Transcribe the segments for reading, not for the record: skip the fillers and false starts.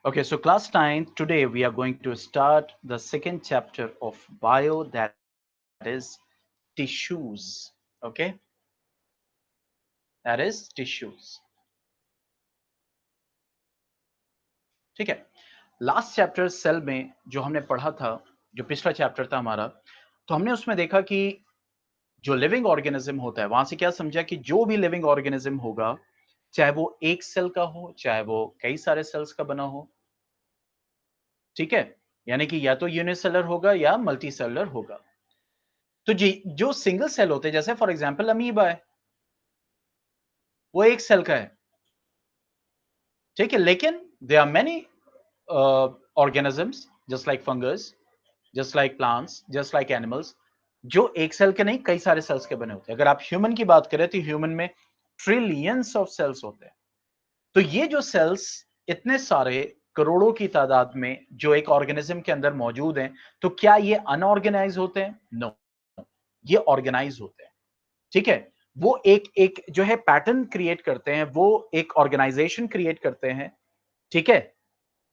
Okay, so class 9, today we are going to start the second chapter of bio, that is tissues. Okay, that is tissues. ठीक है, last chapter cell में जो हमने पढ़ा था, जो पिछला चैप्टर था हमारा, तो हमने उसमें देखा कि जो लिविंग ऑर्गेनिज्म होता है, वहां से क्या समझा कि जो भी लिविंग ऑर्गेनिज्म होगा, चाहे वो एक सेल का हो, चाहे वो कई सारे सेल्स का बना हो, ठीक है, यानी कि या तो यूनिसेलर होगा या मल्टी सेलुलर होगा। तो जी जो सिंगल सेल होते हैं, जैसे फॉर एग्जांपल अमीबा है, वो एक सेल का है, ठीक है, लेकिन they are many organisms just like fungus, just like plants, just like animals, जो एक सेल के नहीं कई सारे सेल्स के बने होते हैं। अगर आप ह्यूमन की बात करें तो ह्यूमन में ट्रिलियंस ऑफ सेल्स होते हैं। तो ये जो सेल्स इतने सारे करोड़ों की तादाद में जो एक ऑर्गेनिज्म के अंदर मौजूद हैं, तो क्या ये अनऑर्गेनाइज होते हैं? नो, ये ऑर्गेनाइज होते हैं। ठीक है, वो एक एक जो है पैटर्न क्रिएट करते हैं, वो एक ऑर्गेनाइजेशन क्रिएट करते हैं, ठीक है,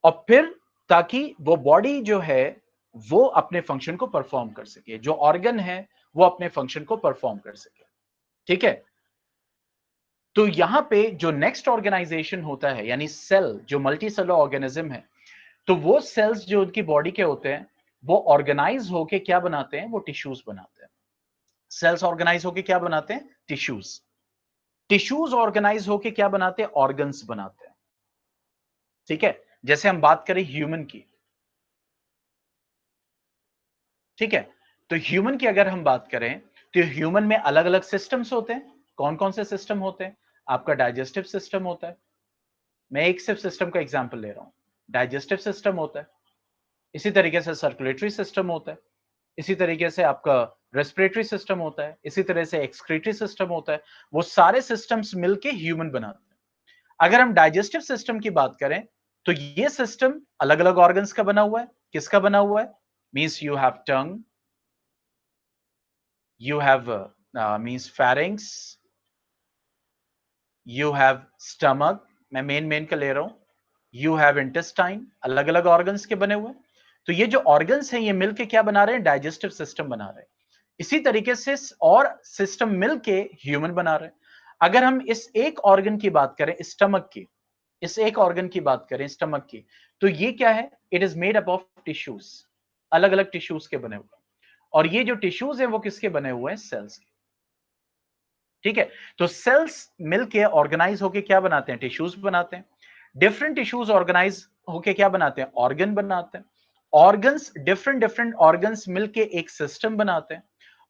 और फिर ताकि वो बॉडी जो है वो अपने फंक्शन को परफॉर्म कर सके, जो ऑर्गन है वो अपने फंक्शन को परफॉर्म कर सके, ठीक है। तो यहां पे जो नेक्स्ट ऑर्गेनाइजेशन होता है, यानी सेल, जो मल्टी सेलुलर ऑर्गेनिज्म है, तो वो सेल्स जो उनकी बॉडी के होते हैं, वो ऑर्गेनाइज होके क्या बनाते हैं? वो टिश्यूज बनाते हैं। सेल्स ऑर्गेनाइज होके क्या बनाते हैं? टिश्यूज। टिश्यूज ऑर्गेनाइज होके क्या बनाते हैं? ऑर्गन्स बनाते हैं, ठीक है। जैसे हम बात करें ह्यूमन की, ठीक है, तो ह्यूमन की अगर हम बात करें तो ह्यूमन में अलग अलग सिस्टम्स होते हैं। कौन कौन से सिस्टम होते हैं? आपका डाइजेस्टिव सिस्टम होता है, मैं एक सिर्फ सिस्टम का एग्जांपल ले रहा हूं, डाइजेस्टिव सिस्टम होता है। इसी तरीके से सर्कुलेटरी सिस्टम होता है, इसी तरीके से आपका रेस्पिरेटरी सिस्टम होता है, इसी तरह से एक्सक्रीटरी सिस्टम होता है। वो सारे सिस्टम्स मिलके ह्यूमन बनाते हैं। अगर हम डाइजेस्टिव सिस्टम की बात करें तो ये सिस्टम अलग अलग ऑर्गन्स का बना हुआ है। किसका बना हुआ है? Means you have tongue, you have means pharynx, you have stomach, मैं मेन का ले रहा हूं, you have intestine, अलग अलग ऑर्गन्स के बने हुए। तो ये जो ऑर्गन्स हैं ये मिलके क्या बना रहे हैं? डाइजेस्टिव सिस्टम बना रहे हैं। इसी तरीके से और सिस्टम मिलके ह्यूमन बना रहे हैं। अगर हम इस एक ऑर्गन की बात करें, स्टमक की, इस एक ऑर्गन की बात करें स्टमक की, तो ये क्या है? It is made up of tissues, अलग अलग टिश्यूज के बने हुए। और ये जो टिश्यूज हैं वो किसके बने हुए हैं? सेल्स के, ठीक है। तो सेल्स मिलके ऑर्गेनाइज होके क्या बनाते हैं? टिश्यूज बनाते हैं। डिफरेंट टिश्यूज ऑर्गेनाइज होके क्या बनाते हैं? ऑर्गन बनाते हैं। ऑर्गन्स, डिफरेंट डिफरेंट ऑर्गन्स मिलके एक सिस्टम बनाते हैं,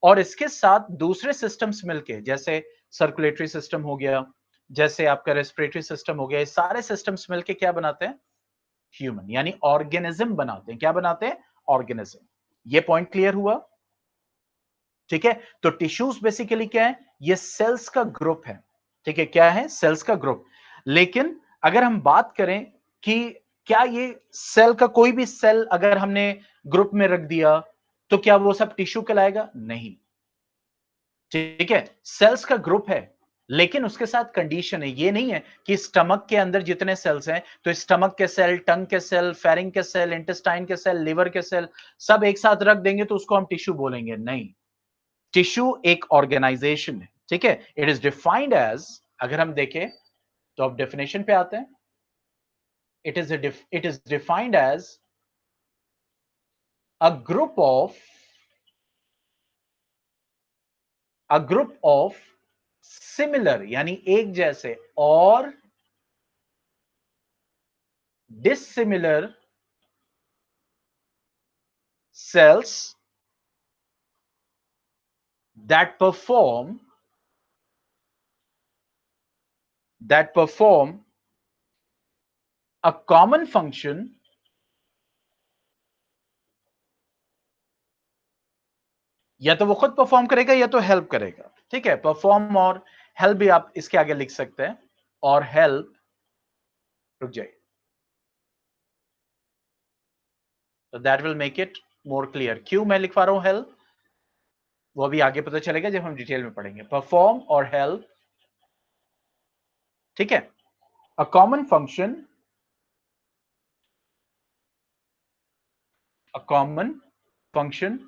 और इसके साथ दूसरे सिस्टम्स मिलके, जैसे सर्कुलेटरी सिस्टम हो गया, जैसे आपका रेस्पिरेटरी सिस्टम हो गया, ये सारे सिस्टम्स मिलके क्या बनाते हैं? ह्यूमन, यानी ऑर्गेनिज्म बनाते हैं। क्या बनाते हैं? ऑर्गेनिज्म। ये पॉइंट क्लियर हुआ? ठीक है। तो टिश्यूज बेसिकली क्या है? ये सेल्स का ग्रुप है, ठीक है। क्या है? सेल्स का ग्रुप। लेकिन अगर हम बात करें कि क्या ये सेल का कोई भी सेल अगर हमने ग्रुप में रख दिया तो क्या वो सब टिश्यू कहलाएगा? नहीं, ठीक है। सेल्स का ग्रुप है, लेकिन उसके साथ कंडीशन है। ये नहीं है कि स्टमक के अंदर जितने सेल्स हैं तो स्टमक के सेल, टंग के सेल, फेरिंग के सेल, इंटेस्टाइन के सेल, लिवर के सेल सब एक साथ रख देंगे तो उसको हम टिश्यू बोलेंगे? नहीं, टिश्यू एक ऑर्गेनाइजेशन है, ठीक है। इट इज डिफाइंड एज, अगर हम देखें तो अब डेफिनेशन पे आते हैं, it is defined as a group of a group of similar, यानी एक जैसे, और dissimilar cells that perform a common function, या तो वो खुद परफॉर्म करेगा या तो हेल्प करेगा, ठीक है। परफॉर्म और हेल्प भी आप इसके आगे लिख सकते हैं, और हेल्प, रुक जाइए, तो that will make it more clear. क्यों मैं लिखवा रहा हूं हेल्प, वो अभी आगे पता चलेगा जब हम डिटेल में पढ़ेंगे। परफॉर्म और हेल्प, ठीक है, a common function a common function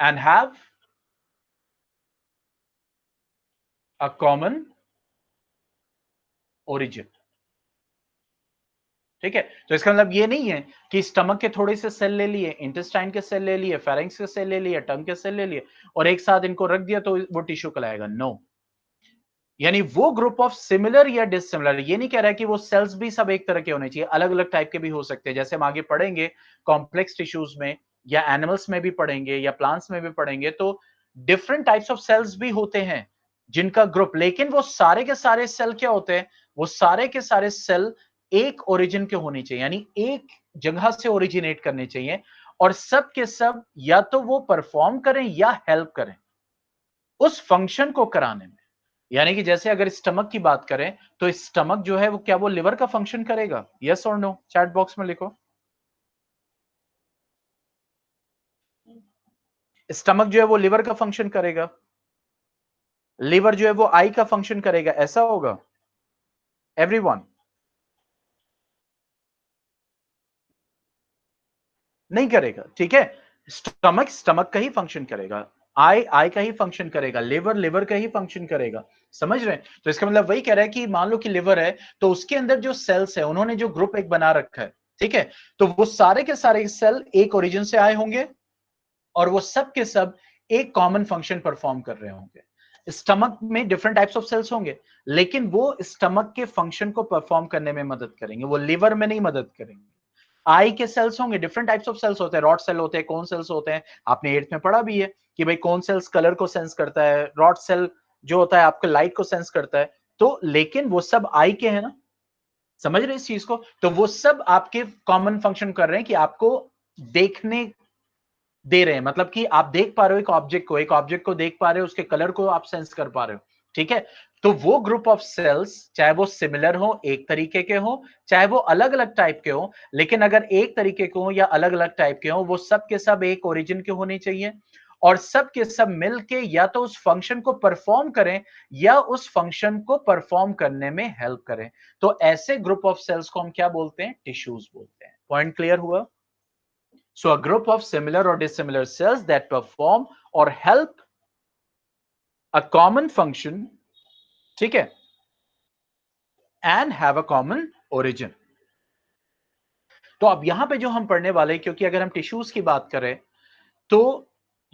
and have a common origin. ठीक है, तो इसका मतलब ये नहीं है कि स्टमक के थोड़े से सेल ले लिए, इंटेस्टाइन के सेल ले लिए, फेरिंक्स के सेल ले लिए, टंग के सेल ले लिए और एक साथ इनको रख दिया तो वो टिश्यू कहलाएगा। नो, यानी वो ग्रुप ऑफ सिमिलर या डिसिमिलर, ये नहीं कह रहा है कि वो सेल्स भी सब एक तरह के होने चाहिए, अलग अलग टाइप के भी हो सकते हैं। जैसे हम आगे पढ़ेंगे कॉम्प्लेक्स टिश्यूज में या एनिमल्स में भी पढ़ेंगे या प्लांट्स में भी पढ़ेंगे, तो डिफरेंट टाइप्स ऑफ सेल्स भी होते हैं जिनका ग्रुप, लेकिन वो सारे के सारे सेल क्या होते हैं, वो सारे के सारे सेल एक ओरिजिन के होने चाहिए, यानी एक जगह से ओरिजिनेट करने चाहिए और सब के सब या तो वो परफॉर्म करें या हेल्प करें उस फंक्शन को कराने में। यानी कि जैसे अगर स्टमक की बात करें तो स्टमक जो है वो क्या वो लिवर का फंक्शन करेगा? यस और नो? चैट बॉक्स में लिखो। स्टमक जो है वो लिवर का फंक्शन करेगा, लिवर जो है वो आई का फंक्शन करेगा, ऐसा होगा? एवरीवन? नहीं करेगा, ठीक है। स्टमक स्टमक का ही फंक्शन करेगा, आई आई का ही फंक्शन करेगा, लिवर लिवर का ही फंक्शन करेगा। समझ रहे हैं? तो इसका मतलब वही कह रहा है कि मान लो कि लिवर है तो उसके अंदर जो सेल्स है उन्होंने जो ग्रुप एक बना रखा है, ठीक है, तो वो सारे के सारे सेल एक ओरिजिन से आए होंगे और वो सब के सब एक कॉमन फंक्शन परफॉर्म कर रहे होंगे। स्टमक में डिफरेंट टाइप्स ऑफ सेल्स होंगे लेकिन वो स्टमक के फंक्शन को परफॉर्म करने में मदद करेंगे, वो लिवर में नहीं मदद करेंगे। आई के सेल्स होंगे, डिफरेंट टाइप्स ऑफ सेल्स होते हैं, रॉड सेल होते हैं, कोन सेल्स होते हैं, आपने 8th में पढ़ा भी है कि भाई कोन सेल्स कलर को सेंस करता है, रॉड सेल जो होता है आपके लाइट को सेंस करता है। तो लेकिन वो सब आई के हैं ना, समझ रहे इस चीज को? तो वो सब आपके कॉमन फंक्शन कर रहे हैं कि आपको देखने दे रहे हैं, मतलब कि आप देख पा रहे हो एक ऑब्जेक्ट को देख पा रहे हो, उसके कलर को आप सेंस कर पा रहे हो, ठीक है। तो वो ग्रुप ऑफ सेल्स चाहे वो सिमिलर हो, एक तरीके के हो, चाहे वो अलग अलग टाइप के हो, लेकिन अगर एक तरीके के हो या अलग अलग टाइप के हो, वो सब के सब एक ओरिजिन के होने चाहिए और सब के सब मिलके या तो उस फंक्शन को परफॉर्म करें या उस फंक्शन को परफॉर्म करने में हेल्प करें। तो ऐसे ग्रुप ऑफ सेल्स को हम क्या बोलते हैं? टिश्यूज बोलते हैं। पॉइंट क्लियर हुआ? So a group of similar or dissimilar cells that perform or help a common function, ठीक है, and have a common origin. तो अब यहां पे जो हम पढ़ने वाले, क्योंकि अगर हम टिश्यूज की बात करें तो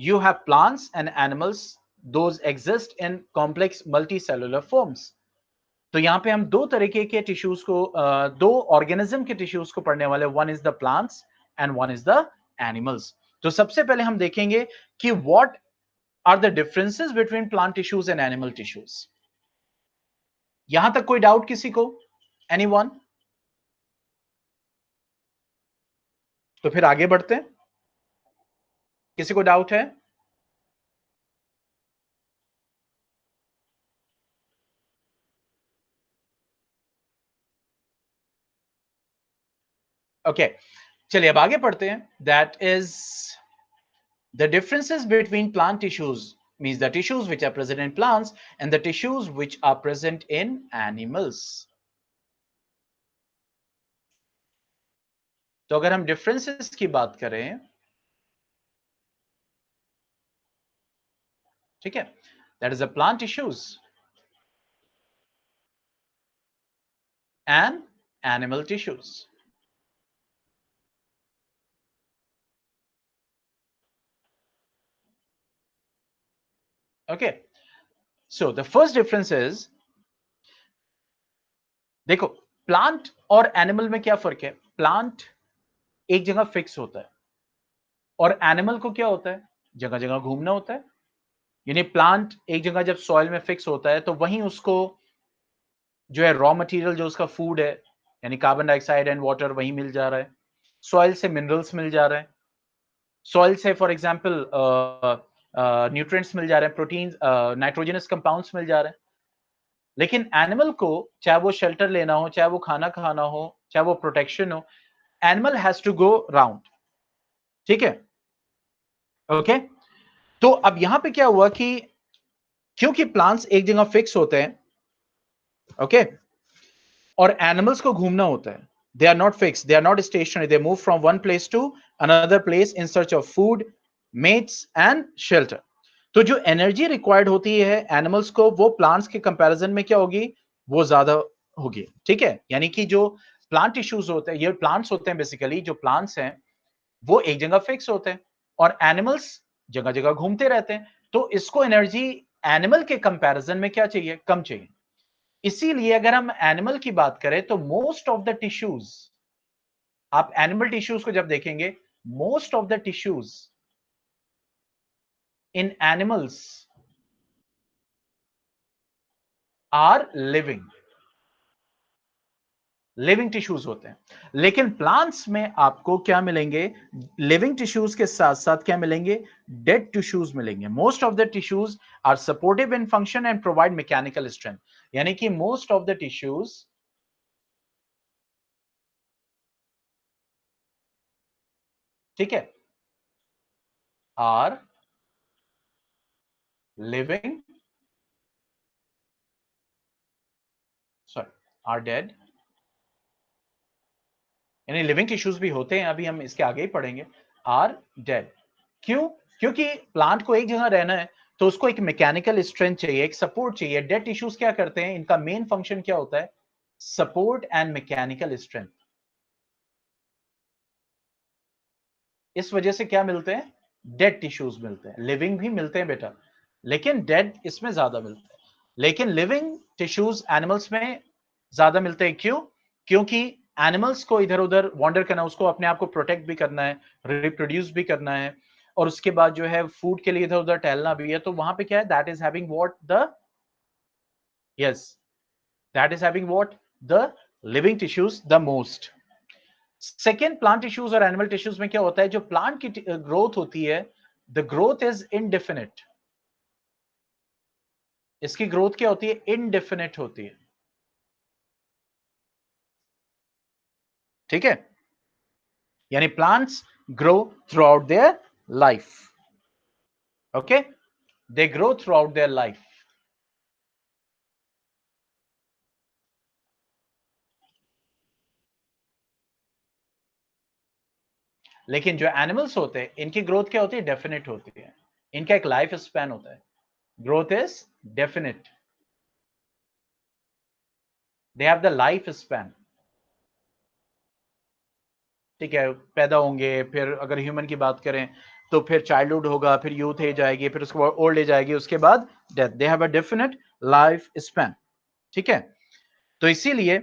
you have plants and animals, those exist in complex multicellular forms. तो यहां पे हम दो तरीके के टिश्यूज को दो ऑर्गेनिज्म के टिश्यूज को पढ़ने वाले, one is the plants and one is the animals. तो सबसे पहले हम देखेंगे कि what are the differences between plant tissues and animal tissues. यहां तक कोई डाउट किसी को? Anyone? तो फिर आगे बढ़ते हैं। किसी को डाउट है? ओके, चलिए अब आगे पढ़ते हैं। That is the differences between plant tissues means the tissues which are present in plants and the tissues which are present in animals. तो अगर हम डिफरेंसेस की बात करें, ठीक है, that is the plant tissues and animal tissues. Okay, so the first difference is, देखो plant और एनिमल में क्या फर्क है? प्लांट एक जगह फिक्स होता है और एनिमल को क्या होता है? जगह जगह घूमना होता है। यानी प्लांट एक जगह जब सॉइल में फिक्स होता है तो वहीं उसको जो है रॉ मटेरियल, जो उसका फूड है, यानी कार्बन डाइऑक्साइड एंड वाटर वहीं मिल जा रहा है, सॉइल से मिनरल्स मिल जा रहे हैं, सॉइल से फॉर एग्जांपल न्यूट्रिएंट्स मिल जा रहे हैं, प्रोटीन, नाइट्रोजनस कंपाउंड्स मिल जा रहे हैं। लेकिन एनिमल को चाहे वो शेल्टर लेना हो, चाहे वो खाना खाना हो, चाहे वो प्रोटेक्शन हो, animal has to go round, ठीक है, ओके। तो अब यहां पे क्या हुआ कि क्योंकि प्लांट्स एक जगह फिक्स होते हैं, ओके, और एनिमल्स को घूमना होता है, They are not fixed, they are not stationary, they move from one place to another place in search of food, mates and shelter. तो जो एनर्जी रिक्वायर्ड होती है एनिमल्स को, वो प्लांट्स के कंपैरिजन में क्या होगी, वो ज्यादा होगी। ठीक है, यानी कि जो प्लांट टिश्यूज होते हैं, ये प्लांट्स होते हैं बेसिकली, जो प्लांट्स हैं वो एक जगह फिक्स होते हैं और एनिमल्स जगह जगह घूमते रहते हैं। तो इसको एनर्जी एनिमल के कंपैरिजन में क्या चाहिए, कम चाहिए। इसीलिए अगर हम एनिमल की बात करें तो मोस्ट ऑफ द टिश्यूज, आप एनिमल टिश्यूज को जब देखेंगे, most of the tissues in animals are living, living tissues होते हैं। लेकिन प्लांट्स में आपको क्या मिलेंगे, लिविंग टिश्यूज के साथ साथ क्या मिलेंगे, डेड टिश्यूज मिलेंगे। Most of the tissues are supportive in function and provide mechanical strength, यानी कि मोस्ट ऑफ द टिश्यूज, ठीक है, are living, sorry, are dead, यानी लिविंग टिश्यूज भी होते हैं, अभी हम इसके आगे ही पढ़ेंगे, आर डेड। क्यों, क्योंकि प्लांट को एक जगह रहना है तो उसको एक मैकेनिकल स्ट्रेंथ चाहिए, एक सपोर्ट चाहिए। डेड टिश्यूज क्या करते हैं, इनका मेन फंक्शन क्या होता है, सपोर्ट एंड मैकेनिकल स्ट्रेंथ। इस वजह से क्या मिलते हैं, डेड टिश्यूज मिलते हैं। लिविंग भी मिलते हैं बेटा, लेकिन डेड इसमें ज्यादा मिलते हैं। लेकिन लिविंग टिश्यूज एनिमल्स में ज्यादा मिलते हैं। क्यों, क्योंकि एनिमल्स को इधर उधर वॉन्डर करना, उसको अपने आप को प्रोटेक्ट भी करना है, रिप्रोड्यूस भी करना है, और उसके बाद जो है फूड के लिए इधर उधर टहलना भी है। तो वहां पे क्या है, that is having what the, yes, that is having what the living tissues the most. Second, plant tissues और एनिमल टिश्यूज में क्या होता है, जो प्लांट की ग्रोथ होती है, द ग्रोथ इज इनडेफिनिट। इसकी ग्रोथ क्या होती है, इनडेफिनिट होती है। ठीक है, यानी plants grow through out their life. Okay, they grow through out their life. लेकिन जो एनिमल्स होते हैं, इनकी ग्रोथ क्या होती है, डेफिनेट होती है। इनका एक लाइफ स्पैन होता है, growth is definite, they have the life span. ठीक है, पैदा होंगे, फिर अगर ह्यूमन की बात करें तो फिर चाइल्डहुड होगा, फिर यूथ एज आएगी, फिर उसके बाद ओल्ड एज आएगी, उसके बाद death. They have a definite life span. ठीक है, तो इसीलिए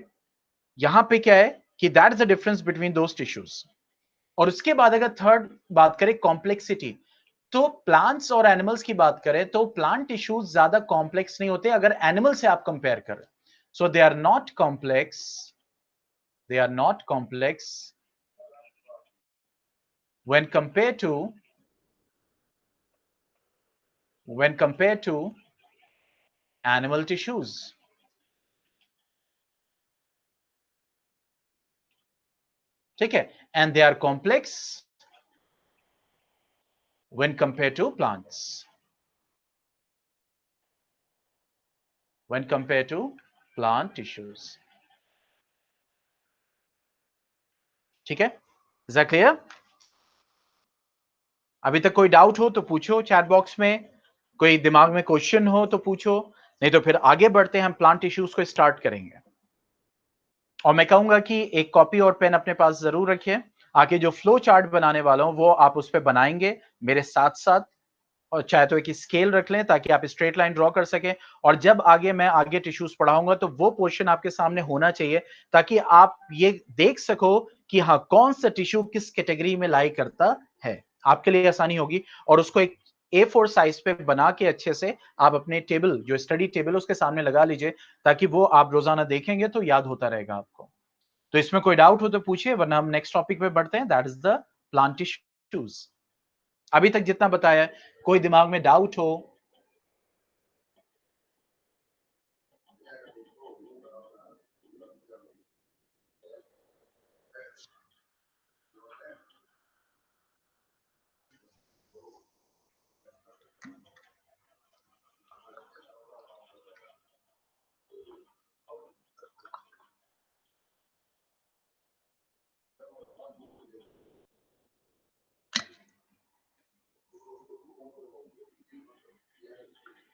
यहां पे क्या है कि that is the difference between those tissues. और उसके बाद अगर थर्ड बात करें, कॉम्प्लेक्सिटी, तो प्लांट्स और एनिमल्स की बात करें तो प्लांट टिश्यूज ज्यादा कॉम्प्लेक्स नहीं होते अगर एनिमल से आप कंपेयर करें। So they are not complex, they are not complex when compared to, when compared to animal tissues. ठीक है, and they are complex when compared to plants, when compared to plant tissues. ठीक है, is that clear? अभी तक कोई doubt हो तो पूछो चैट बॉक्स में, कोई दिमाग में क्वेश्चन हो तो पूछो, नहीं तो फिर आगे बढ़ते हैं, हम प्लांट टिश्यूज को स्टार्ट करेंगे। और मैं कहूंगा कि एक कॉपी और पेन अपने पास जरूर रखिए, आगे जो फ्लो चार्ट बनाने वाला हूं वो आप उस पर बनाएंगे मेरे साथ साथ। और चाहे तो एक स्केल रख लें ताकि आप स्ट्रेट लाइन ड्रॉ कर सकें, और जब आगे मैं आगे टिश्यूज पढ़ाऊंगा तो वो पोर्शन आपके सामने होना चाहिए, ताकि आप ये देख सको कि हाँ कौन सा टिश्यू किस कैटेगरी में लाई करता है, आपके लिए आसानी होगी। और उसको एक A4 साइज पे बना के अच्छे से आप अपने टेबल, जो स्टडी टेबल उसके सामने लगा लीजिए, ताकि वो आप रोजाना देखेंगे तो याद होता रहेगा आपको। तो इसमें कोई डाउट हो तो पूछिए, वरना हम नेक्स्ट टॉपिक पे बढ़ते हैं, that is the plant tissues. अभी तक जितना बताया, कोई दिमाग में डाउट हो?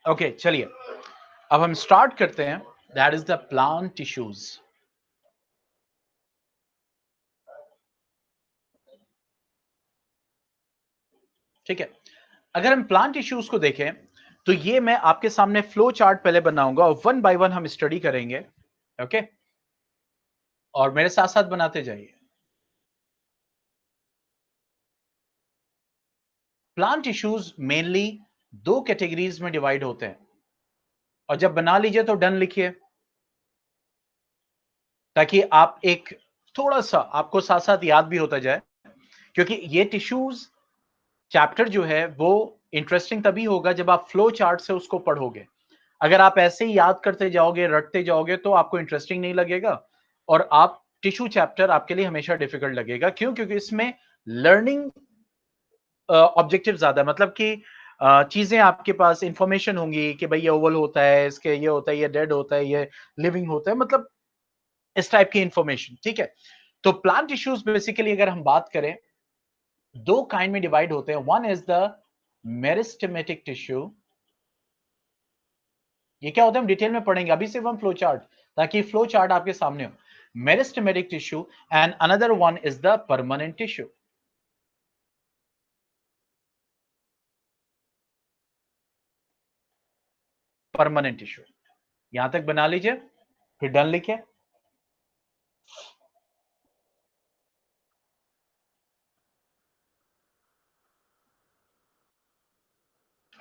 ओके चलिए अब हम स्टार्ट करते हैं। That is the plant tissues. ठीक है, अगर हम प्लांट टिश्यूज को देखें तो ये मैं आपके सामने फ्लो चार्ट पहले बनाऊंगा और वन बाय वन हम स्टडी करेंगे। ओके, और मेरे साथ साथ बनाते जाइए। प्लांट टिश्यूज मेनली दो कैटेगरीज में डिवाइड होते हैं, और जब बना लीजिए तो डन लिखिए, ताकि आप एक थोड़ा सा आपको साथ साथ याद भी होता जाए, क्योंकि ये टिश्यूज चैप्टर जो है वो इंटरेस्टिंग तभी होगा जब आप फ्लो चार्ट से उसको पढ़ोगे। अगर आप ऐसे ही याद करते जाओगे, रटते जाओगे, तो आपको इंटरेस्टिंग नहीं लगेगा और आप टिश्यू चैप्टर आपके लिए हमेशा डिफिकल्ट लगेगा। क्यों? क्योंकि इसमें लर्निंग ऑब्जेक्टिव ज्यादा है, मतलब कि चीजें आपके पास इंफॉर्मेशन होंगी कि भाई ये ओवल होता है, इसके ये होता है, ये डेड होता है, ये लिविंग होता है, मतलब इस टाइप की इंफॉर्मेशन। ठीक है, तो प्लांट टिश्यूज बेसिकली अगर हम बात करें दो काइंड में डिवाइड होते हैं। One is the meristematic tissue. ये क्या होता है हम डिटेल में पढ़ेंगे, अभी सिर्फ हम फ्लो चार्ट, ताकि फ्लो चार्ट आपके सामने हो। Meristematic tissue and another one is the permanent tissue. Permanent tissue, यहां तक बना लीजिए, फिर डन लिखिए।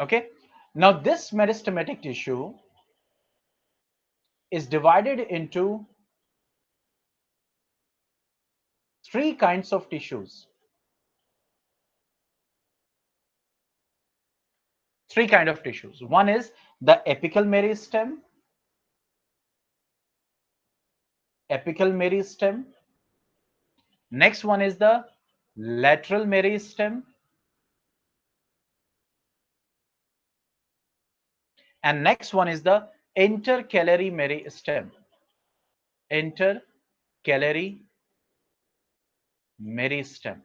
Okay, now this meristematic tissue is divided into three kinds of tissues. Three kind of tissues. One is the apical meristem, apical meristem. Next one is the lateral meristem, and next one is the intercalary meristem. Intercalary meristem.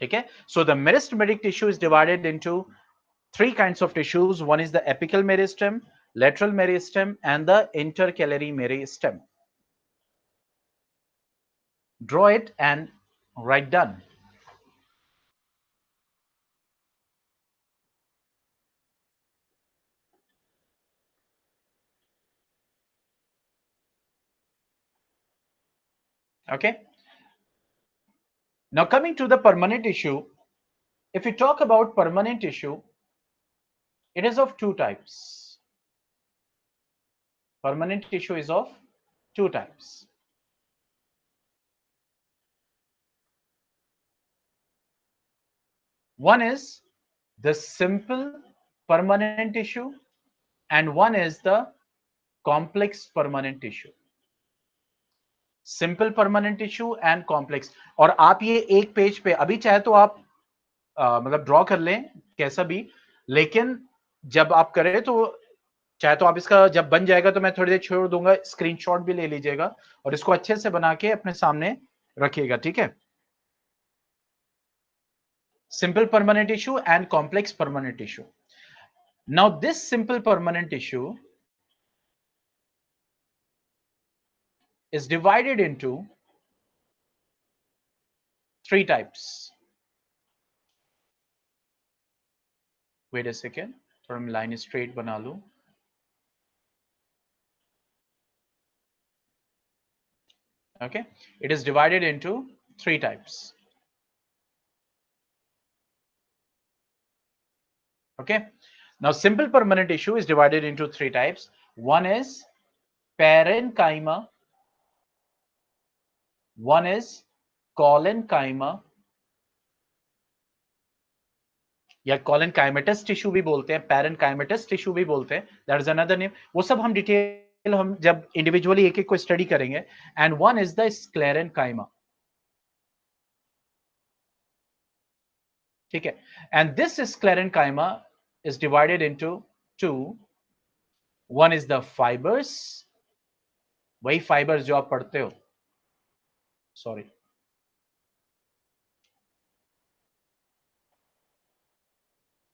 Okay, so the meristematic tissue is divided into three kinds of tissues. One is the apical meristem, lateral meristem, and the intercalary meristem. Draw it and write done. Okay, now coming to the permanent tissue. If we talk about permanent tissue, it is of two types. Permanent tissue is of two types. One is the simple permanent tissue and one is the complex permanent tissue. Simple permanent tissue and complex. और आप ये एक page पे अभी चाहे तो आप मतलब ड्रॉ कर लें कैसा भी, लेकिन जब आप करें तो चाहे तो आप इसका जब बन जाएगा तो मैं थोड़ी देर छोड़ दूंगा, स्क्रीनशॉट भी ले लीजिएगा और इसको अच्छे से बना के अपने सामने रखिएगा। ठीक है, simple permanent tissue and complex permanent tissue. Now this simple permanent tissue is divided into three types. Wait a second, थोड़ा मैं लाइन स्ट्रेट बना लूं। Okay, it is divided into three types. Okay, now simple permanent tissue is divided into three types. One is parenchyma, one is collenchyma या collenchymatous tissue भी बोलते हैं, parenchymatous tissue भी बोलते हैं, दैट इज अनदर नेम। वो सब हम डिटेल हम जब इंडिविजुअली एक एक को स्टडी करेंगे। And one is the sclerenchyma। ठीक है, and this sclerenchyma is divided into two. One is the fibers, वही फाइबर्स जो आप पढ़ते हो, सॉरी,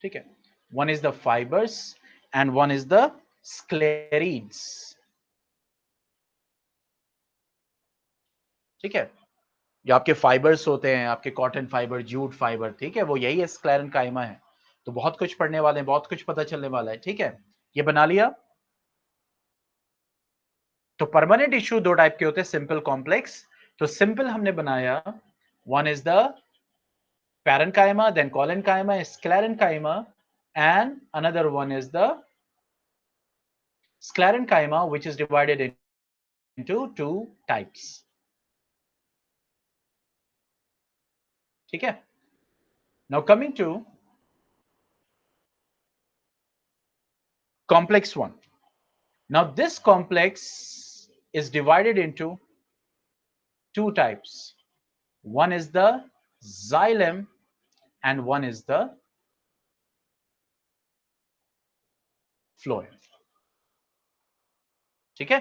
ठीक है, one is the fibers and one is the sclerids. ठीक है, जो आपके फाइबर्स होते हैं, आपके कॉटन फाइबर, जूट फाइबर, ठीक है, वो यही है स्क्लेरन काइमा है। तो बहुत कुछ पढ़ने वाले हैं, बहुत कुछ पता चलने वाला है, ठीक है। ये बना लिया। तो परमानेंट टिश्यू दो टाइप के होते हैं, सिंपल, कॉम्प्लेक्स। तो सिंपल हमने बनाया, one is the parenchyma, then collenchyma, sclerenchyma, and another one is the sclerenchyma, which is divided into two types. ठीक है। Now coming to complex one. Now this complex is divided into two types. One is the xylem and one is the phloem. ठीक है,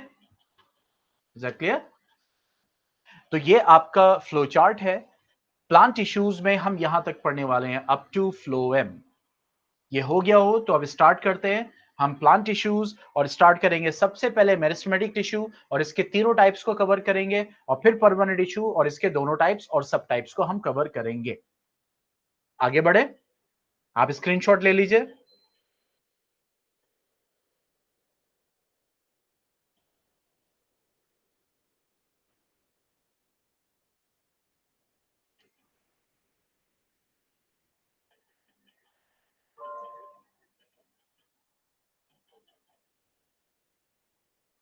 is that clear? तो ये आपका flow chart है। Plant tissues में हम यहां तक पढ़ने वाले हैं अप टू फ्लोएम। ये हो गया हो तो अब स्टार्ट करते हैं हम प्लांट टिश्यूज, और स्टार्ट करेंगे सबसे पहले मेरिस्टेमेटिक टिश्यू, और इसके तीनों टाइप्स को कवर करेंगे, और फिर परमानेंट टिश्यू और इसके दोनों टाइप्स और सब टाइप्स को हम कवर करेंगे। आगे बढ़े, आप स्क्रीनशॉट ले लीजिए।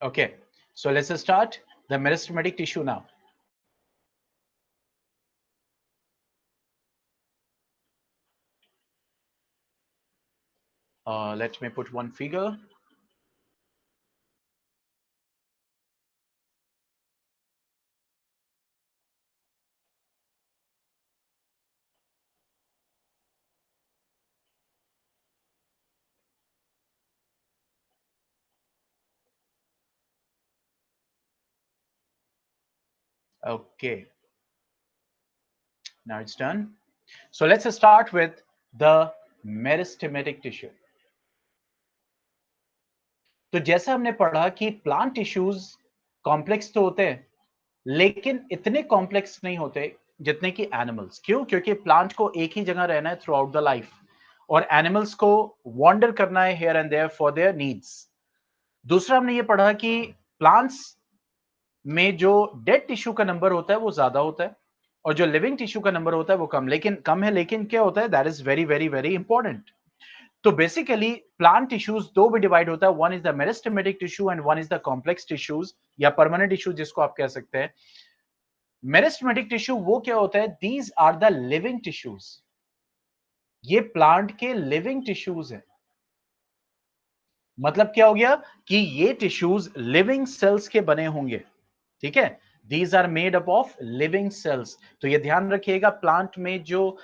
Okay, so let's start the meristematic tissue now. Let me put one figure. Okay, now it's done. So let's start with the meristematic tissue. तो जैसा हमने पढ़ा कि प्लांट टिश्यूज कॉम्प्लेक्स तो होते हैं, लेकिन इतने कॉम्प्लेक्स नहीं होते जितने कि एनिमल्स। क्यों? क्योंकि प्लांट को एक ही जगह रहना है थ्रू आउट द लाइफ, और एनिमल्स को वॉन्डर करना है here and there for their needs. दूसरा हमने ये पढ़ा कि प्लांट्स में जो डेड टिश्यू का नंबर होता है वो ज्यादा होता है, और जो लिविंग टिश्यू का नंबर होता है वो कम है, लेकिन क्या होता है, that is very very very important. तो बेसिकली प्लांट टिश्यूज दो भी डिवाइड होता है, one is the meristematic tissue and one is the complex tissues या परमानेंट टिश्यू जिसको आप कह सकते हैं। मेरिस्टेमेटिक टिश्यू वो क्या होता है, these are the living tissues, ये प्लांट के लिविंग टिश्यूज है। मतलब क्या हो गया कि ये टिश्यूज लिविंग सेल्स के बने होंगे, ठीक है। These are made up of living cells. तो ये ध्यान रखिएगा, प्लांट में जो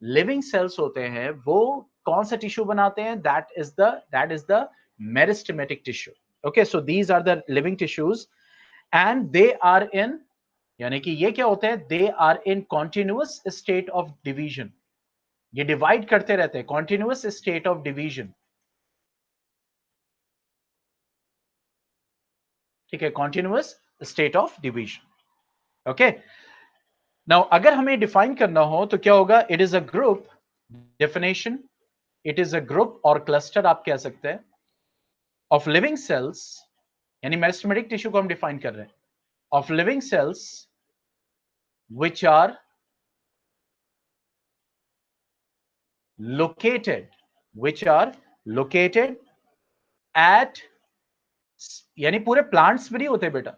लिविंग सेल्स होते हैं वो कौन सा टिश्यू बनाते हैं, that is the meristematic tissue. Okay, so these are the living tissues and they are in, यानी कि ये क्या होते हैं, they are in continuous state of division. ये डिवाइड करते रहते हैं, कॉन्टिन्यूअस स्टेट ऑफ डिवीजन, ठीक है, continuous state of division. Okay, now अगर हमें डिफाइन करना हो तो क्या होगा, it is a group, definition, it is a group और क्लस्टर आप कह सकते हैं ऑफ लिविंग सेल्स, यानी मेरिस्टेमेटिक टिश्यू को हम डिफाइन कर रहे हैं, of living sales which are located which are located at, यानी पूरे प्लांट्स भी नहीं होते बेटा,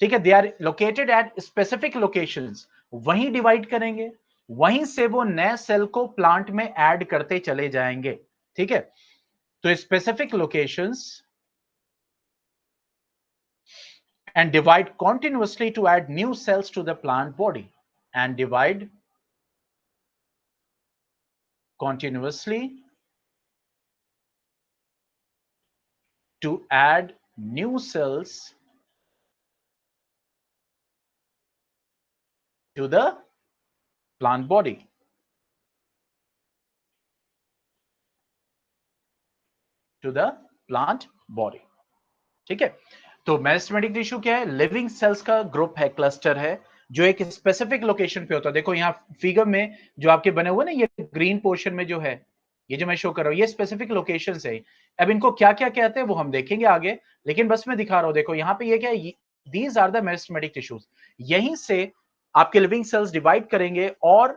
ठीक है, they are located at specific locations, वहीं डिवाइड करेंगे, वहीं से वो नए सेल को प्लांट में ऐड करते चले जाएंगे, ठीक है। तो specific locations and divide continuously to add new cells to the plant body, and divide continuously to add new cells to the plant body. To the plant body. ठीक है, तो मेरिस्टेमेटिक टिश्यू क्या है? लिविंग सेल्स का group है, cluster है, जो एक स्पेसिफिक लोकेशन पे होता है। देखो यहाँ फिगर में जो आपके बने हुए ना, ये ग्रीन पोर्शन में जो है, ये जो मैं शो कर रहा हूं, ये स्पेसिफिक लोकेशन है। अब इनको क्या क्या कहते हैं वो हम देखेंगे आगे, लेकिन बस मैं दिखा रहा हूं। देखो यहाँ पे ये क्या है, these are the meristematic tissues. यहीं से आपके लिविंग सेल्स डिवाइड करेंगे और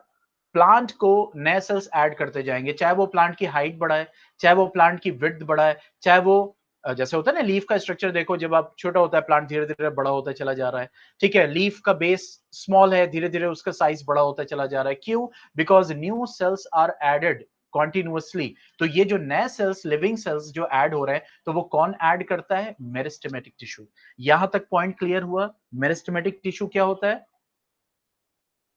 प्लांट को नए सेल्स ऐड करते जाएंगे, चाहे वो प्लांट की हाइट बढ़ाए, चाहे वो प्लांट की विड्थ बढ़ाए, चाहे वो जैसे होता है ना लीफ का स्ट्रक्चर, देखो जब आप छोटा होता है प्लांट, धीरे धीरे बड़ा होता चला जा रहा है। ठीक है, लीफ का बेस स्मॉल है, धीरे धीरे उसका साइज बड़ा होता चला जा रहा है। क्यों? Because new cells are added continuously. तो ये जो नए सेल्स, लिविंग सेल्स जो ऐड हो रहे हैं, तो वो कौन ऐड करता है? Meristematic tissue. यहां तक पॉइंट क्लियर हुआ? मेरिस्टेमेटिक टिश्यू क्या होता है?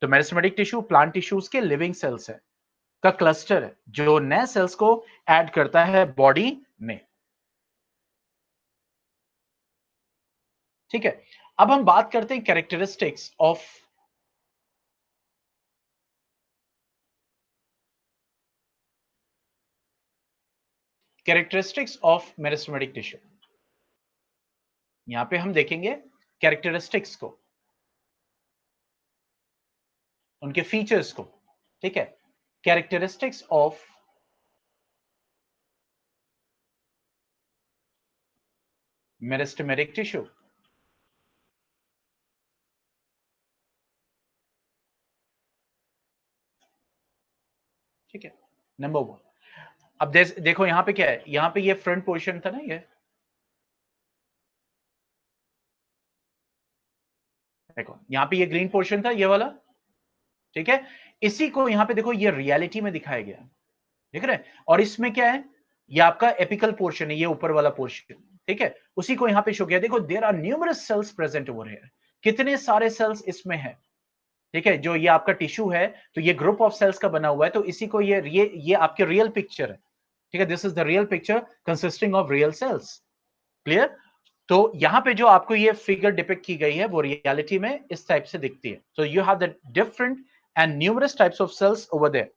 तो मेरिस्टेमेटिक टिश्यू प्लांट टिश्यूज के लिविंग सेल्स है, का क्लस्टर है, जो नए सेल्स को ऐड करता है बॉडी में। ठीक है, अब हम बात करते हैं कैरेक्टरिस्टिक्स ऑफ मेरिस्टेमेटिक टिश्यू। यहां पे हम देखेंगे कैरेक्टरिस्टिक्स को, उनके फीचर्स को। ठीक है, कैरेक्टरिस्टिक्स ऑफ मेरिस्टेमेटिक टिश्यू। ठीक है, नंबर वन। अब देखो यहां पे क्या है, यहां पे ये फ्रंट पोर्शन था ना, ये देखो यहां पे ये ग्रीन पोर्शन था, ये वाला। ठीक है, इसी को यहां पे देखो ये रियलिटी में दिखाया गया, देख रहे हैं? और इसमें क्या है, ये आपका एपिकल पोर्शन है, ये ऊपर वाला पोर्शन। ठीक है, उसी को यहां पे शो किया। देखो there are numerous cells present over here, कितने सारे सेल्स इसमें है। ठीक है, जो ये आपका टिश्यू है, तो ये ग्रुप ऑफ सेल्स का बना हुआ है, तो इसी को ये आपके रियल पिक्चर है। ठीक है, this is the real picture consisting of real cells. Clear? तो यहां पे जो आपको ये फिगर डिपिक्ट की गई है, वो रियलिटी में इस टाइप से दिखती है। So you have the different and numerous types of cells over there.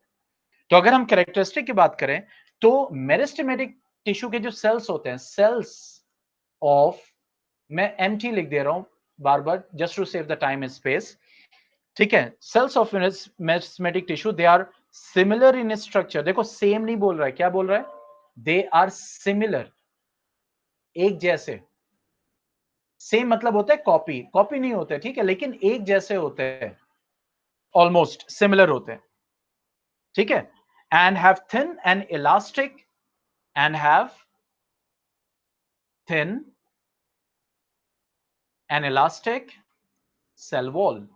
तो अगर हम कैरेक्टरिस्टिक की बात करें, तो मेरिस्टेमेटिक टिश्यू के जो सेल्स होते हैं, सेल्स ऑफ, मैं एमटी लिख दे रहा हूं बार बार, just to save the time and space. ठीक है, cells of meristematic tissue, they are similar in structure. देखो सेम नहीं बोल रहा है, क्या बोल रहा है? दे आर सिमिलर, एक जैसे। सेम मतलब होता है कॉपी, कॉपी नहीं होते, ठीक है, लेकिन एक जैसे होते हैं, ऑलमोस्ट सिमिलर होते हैं। ठीक है, and have thin and elastic, and have thin and elastic cell wall.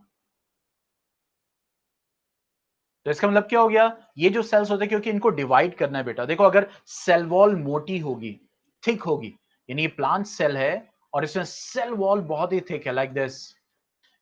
तो इसका मतलब क्या हो गया? ये जो सेल्स होते हैं, क्योंकि इनको डिवाइड करना है बेटा, देखो अगर सेल वॉल मोटी होगी, थिक होगी, यानी ये प्लांट सेल है और इसमें सेल वॉल बहुत ही थिक है, लाइक दिस,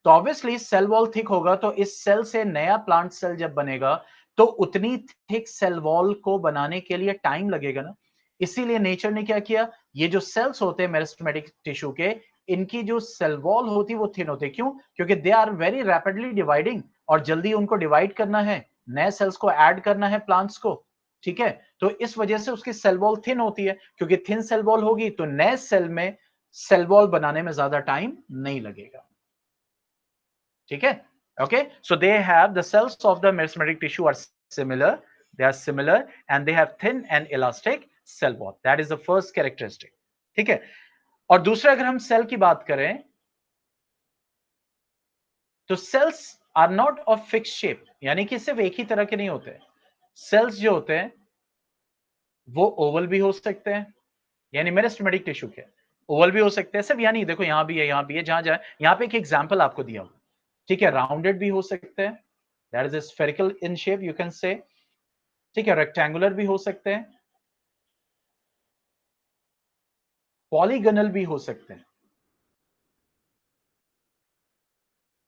तो ऑब्वियसली सेल वॉल थिक होगा, तो इस सेल से नया प्लांट सेल जब बनेगा, तो उतनी थिक सेल वॉल को बनाने के लिए टाइम लगेगा ना। इसीलिए नेचर ने क्या किया, ये जो सेल्स होते हैं मेरिस्टेमेटिक टिश्यू के, इनकी जो सेल वॉल होती है वो थिन होती है। क्यों? क्योंकि they are very rapidly dividing, और जल्दी उनको डिवाइड करना है, नए सेल्स को ऐड करना है प्लांट्स को। ठीक है, तो इस वजह से उसकी सेल वॉल थिन होती है, क्योंकि थिन सेल वॉल होगी तो नए सेल में सेल वॉल बनाने में ज्यादा टाइम नहीं लगेगा। ठीक है, okay, so they have the cells of the meristematic tissue are similar, they are similar and they have thin and elastic cell wall, that is the first characteristic. ठीक है, और दूसरा अगर हम सेल की बात करें, तो cells are not of fix shape, यानी कि सिर्फ एक ही तरह के नहीं होते। सेल्स जो होते हैं वो ओवल भी हो सकते हैं, यानी मेरिस्टेमेटिक टिश्यू के ओवल भी हो सकते हैं, सिर्फ यानी देखो यहां भी है, यहां भी है, जहां जहां यहां पे एक एग्जांपल आपको दिया हुआ। ठीक है, राउंडेड भी हो सकते हैं, that is spherical in shape you can say. ठीक है, रेक्टेंगुलर भी हो सकते हैं, पॉलीगनल भी हो सकते हैं।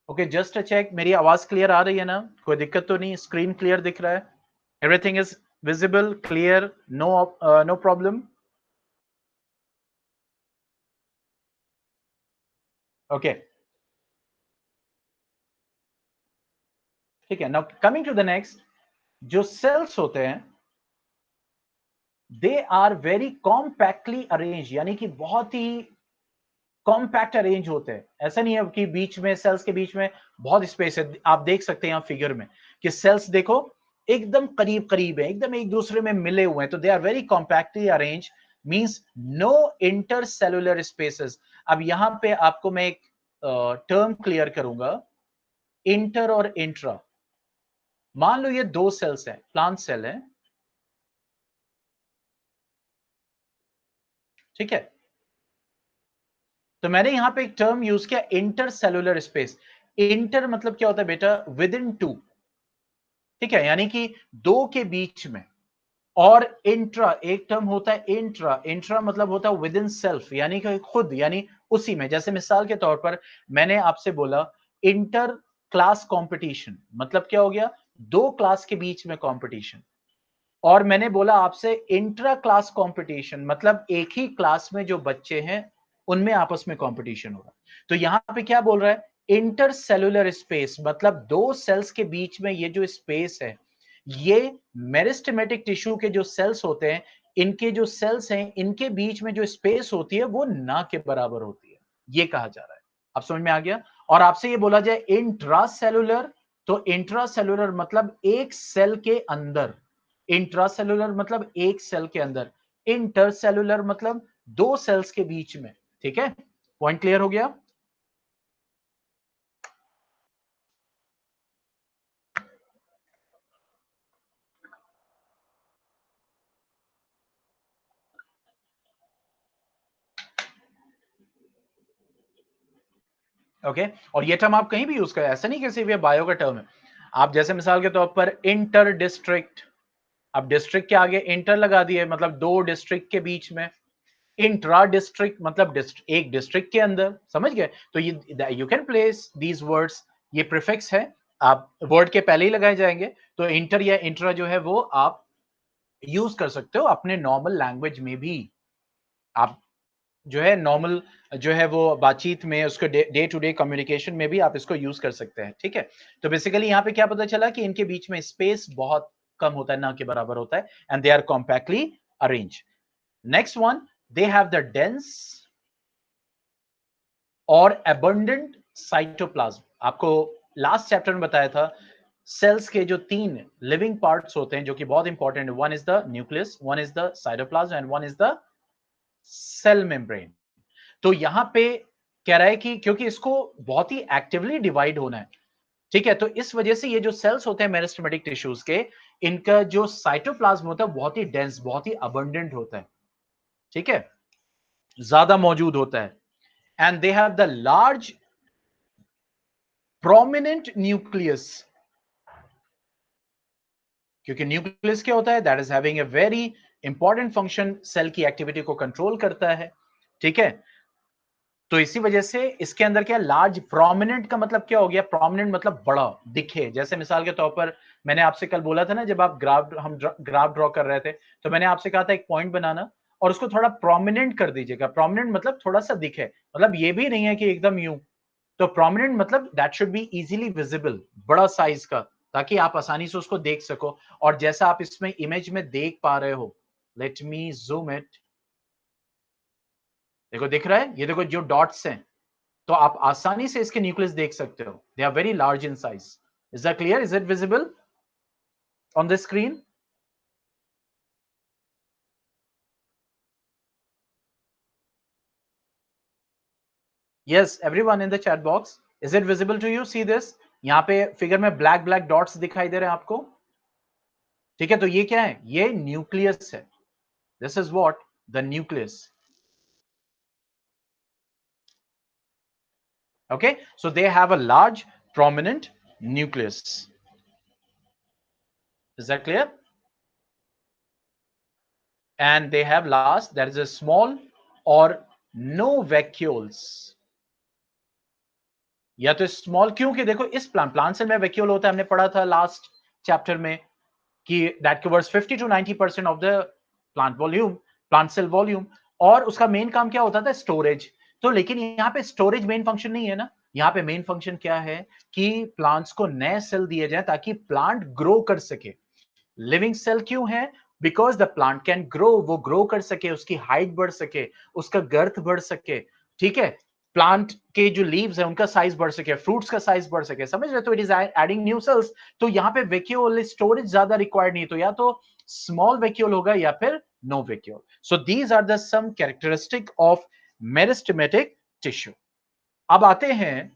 ओके, जस्ट अ चेक, मेरी आवाज क्लियर आ रही है ना? कोई दिक्कत तो नहीं? स्क्रीन क्लियर दिख रहा है? Everything is visible, clear, no no problem? Okay, ठीक है। Now coming to the next, जो सेल्स होते हैं, they are very compactly arrange, यानी कि बहुत ही कॉम्पैक्ट अरेंज होते हैं। ऐसा नहीं है कि बीच में सेल्स के बीच में बहुत स्पेस है। आप देख सकते हैं यहाँ फिगर में कि सेल्स देखो एकदम करीब करीब है, एकदम एक दूसरे में मिले हुए हैं, तो they are very compactly arrange, means no intercellular spaces. अब यहां पे आपको मैं एक टर्म क्लियर करूंगा, इंटर और इंट्रा। मान लो ये दो सेल्स हैं, प्लांट सेल है, ठीक है, तो मैंने यहां पे एक टर्म यूज किया इंटरसेलुलर स्पेस। इंटर मतलब क्या होता है बेटा, विद इन टू, ठीक है, यानी कि दो के बीच में। और इंट्रा एक टर्म होता है इंट्रा, इंट्रा मतलब होता है विद इन सेल्फ, यानी कि खुद, यानी उसी में। जैसे मिसाल के तौर पर मैंने आपसे बोला इंटर क्लास कंपटीशन, मतलब क्या हो गया, दो क्लास के बीच में कंपटीशन। और मैंने बोला आपसे इंट्रा क्लास कंपटीशन, मतलब एक ही क्लास में जो बच्चे हैं उनमें आपस में कंपटीशन होगा। तो यहां पे क्या बोल रहा है, इंटरसेलुलर स्पेस, मतलब दो सेल्स के बीच में ये जो स्पेस है, ये मेरिस्टेमेटिक टिश्यू के जो सेल्स होते हैं, इनके जो सेल्स हैं, इनके बीच में जो स्पेस होती है वो ना के बराबर होती है, ये कहा जा रहा है। अब समझ में आ गया। और आपसे ये बोला जाए इंट्रासेलुलर, तो इंट्रासेलुलर मतलब एक सेल के अंदर, इंट्रासेलुलर मतलब एक सेल के अंदर, इंटरसेलुलर मतलब दो सेल्स के बीच में। ठीक है, पॉइंट क्लियर हो गया। ओके, और ये टर्म आप कहीं भी यूज करें, ऐसा नहीं कि सिर्फ ये बायो का टर्म है। आप जैसे मिसाल के तौर पर इंटर डिस्ट्रिक्ट, अब डिस्ट्रिक्ट के आगे इंटर लगा दिए, मतलब दो डिस्ट्रिक्ट के बीच में। इंट्रा डिस्ट्रिक्ट मतलब एक डिस्ट्रिक्ट के अंदर, समझ गए। तो ये you can place these words, ये प्रीफिक्स है, आप वर्ड के पहले ही लगाए जाएंगे। तो इंटर या इंट्रा जो है वो आप यूज कर सकते हो अपने नॉर्मल लैंग्वेज में भी। आप जो है नॉर्मल जो है वो बातचीत में, उसको डे टू डे कम्युनिकेशन में भी आप इसको यूज कर सकते हैं। ठीक है, तो बेसिकली यहाँ पे क्या पता चला कि इनके बीच में स्पेस बहुत कम होता है, ना के बराबर होता है, and they are compactly arrange. Next one, they have the dense और abundant साइटोप्लाज्म। आपको लास्ट चैप्टर में बताया था सेल्स के जो तीन लिविंग पार्ट्स होते हैं जो कि बहुत इंपॉर्टेंट है, one is the nucleus, one is the cytoplasm and one is the cell membrane. तो यहां पे कह रहा है कि क्योंकि इसको बहुत ही एक्टिवली डिवाइड होना है, ठीक है, तो इस वजह से ये जो सेल्स होते हैं मेरिस्टेमेटिक टिश्यूज के, इनका जो साइटोप्लाज्म होता है बहुत ही डेंस, बहुत ही अबंडेंट होता है, ठीक है, ज्यादा मौजूद होता है। And they have the large prominent nucleus, क्योंकि न्यूक्लियस क्या होता है, that is having a very important function, cell की एक्टिविटी को कंट्रोल करता है, ठीक है। तो इसी वजह से इसके अंदर क्या, लार्ज प्रोमिनेंट का मतलब क्या हो गया, प्रोमिनेंट मतलब बड़ा दिखे। जैसे मिसाल के तौर पर मैंने आपसे कल बोला था ना, जब आप ग्राफ ड्रॉ कर रहे थे, तो मैंने आपसे कहा था एक पॉइंट बनाना और उसको थोड़ा प्रोमिनेंट कर दीजिएगा। प्रोमिनेंट मतलब थोड़ा सा दिखे, मतलब ये भी नहीं है कि एकदम यूं। तो प्रोमिनेंट मतलब that should be easily visible, बड़ा साइज का, ताकि आप आसानी से उसको देख सको। और जैसा आप इसमें इमेज में देख पा रहे हो, लेट मी जूम इट, देखो दिख रहा है, ये देखो जो डॉट्स हैं, तो आप आसानी से इसके न्यूक्लियस देख सकते हो, they are very large in size. Is that clear, is it visible on the screen? Yes, everyone in the chat box, is it visible to you? See this, यहाँ पे फिगर में ब्लैक ब्लैक डॉट्स दिखाई दे रहे हैं आपको, ठीक है, तो ये क्या है, ये न्यूक्लियस है। This is what, the nucleus. Okay, so they have a large prominent nucleus. Is that clear? And they have last, there is a small or no vacuoles. या तो स्मॉल, क्योंकि देखो इस प्लांट सेल में vacuole होता है, हमने पढ़ा था लास्ट चैप्टर में कि that covers 50 to 90% of the plant volume, plant cell volume. और उसका मेन काम क्या होता था, स्टोरेज। तो लेकिन यहाँ पे स्टोरेज मेन फंक्शन नहीं है ना, यहाँ पे मेन फंक्शन क्या है कि प्लांट्स को नए सेल दिए जाए ताकि प्लांट ग्रो कर सके। लिविंग सेल क्यों है, because the plant can grow, वो ग्रो कर सके, उसकी हाइट बढ़ सके, उसका गर्थ बढ़ सके, ठीक है, प्लांट के जो लीव्स है उनका साइज बढ़ सके, फ्रूट्स का साइज बढ़ सके, समझ रहे? तो it is adding new sales. तो यहाँ पे वैक्यूल स्टोरेज ज्यादा रिक्वायर्ड नहीं, तो या तो स्मॉल वैक्यूल होगा या फिर no vacuole. So these are the some characteristic of meristematic tissue. अब आते हैं,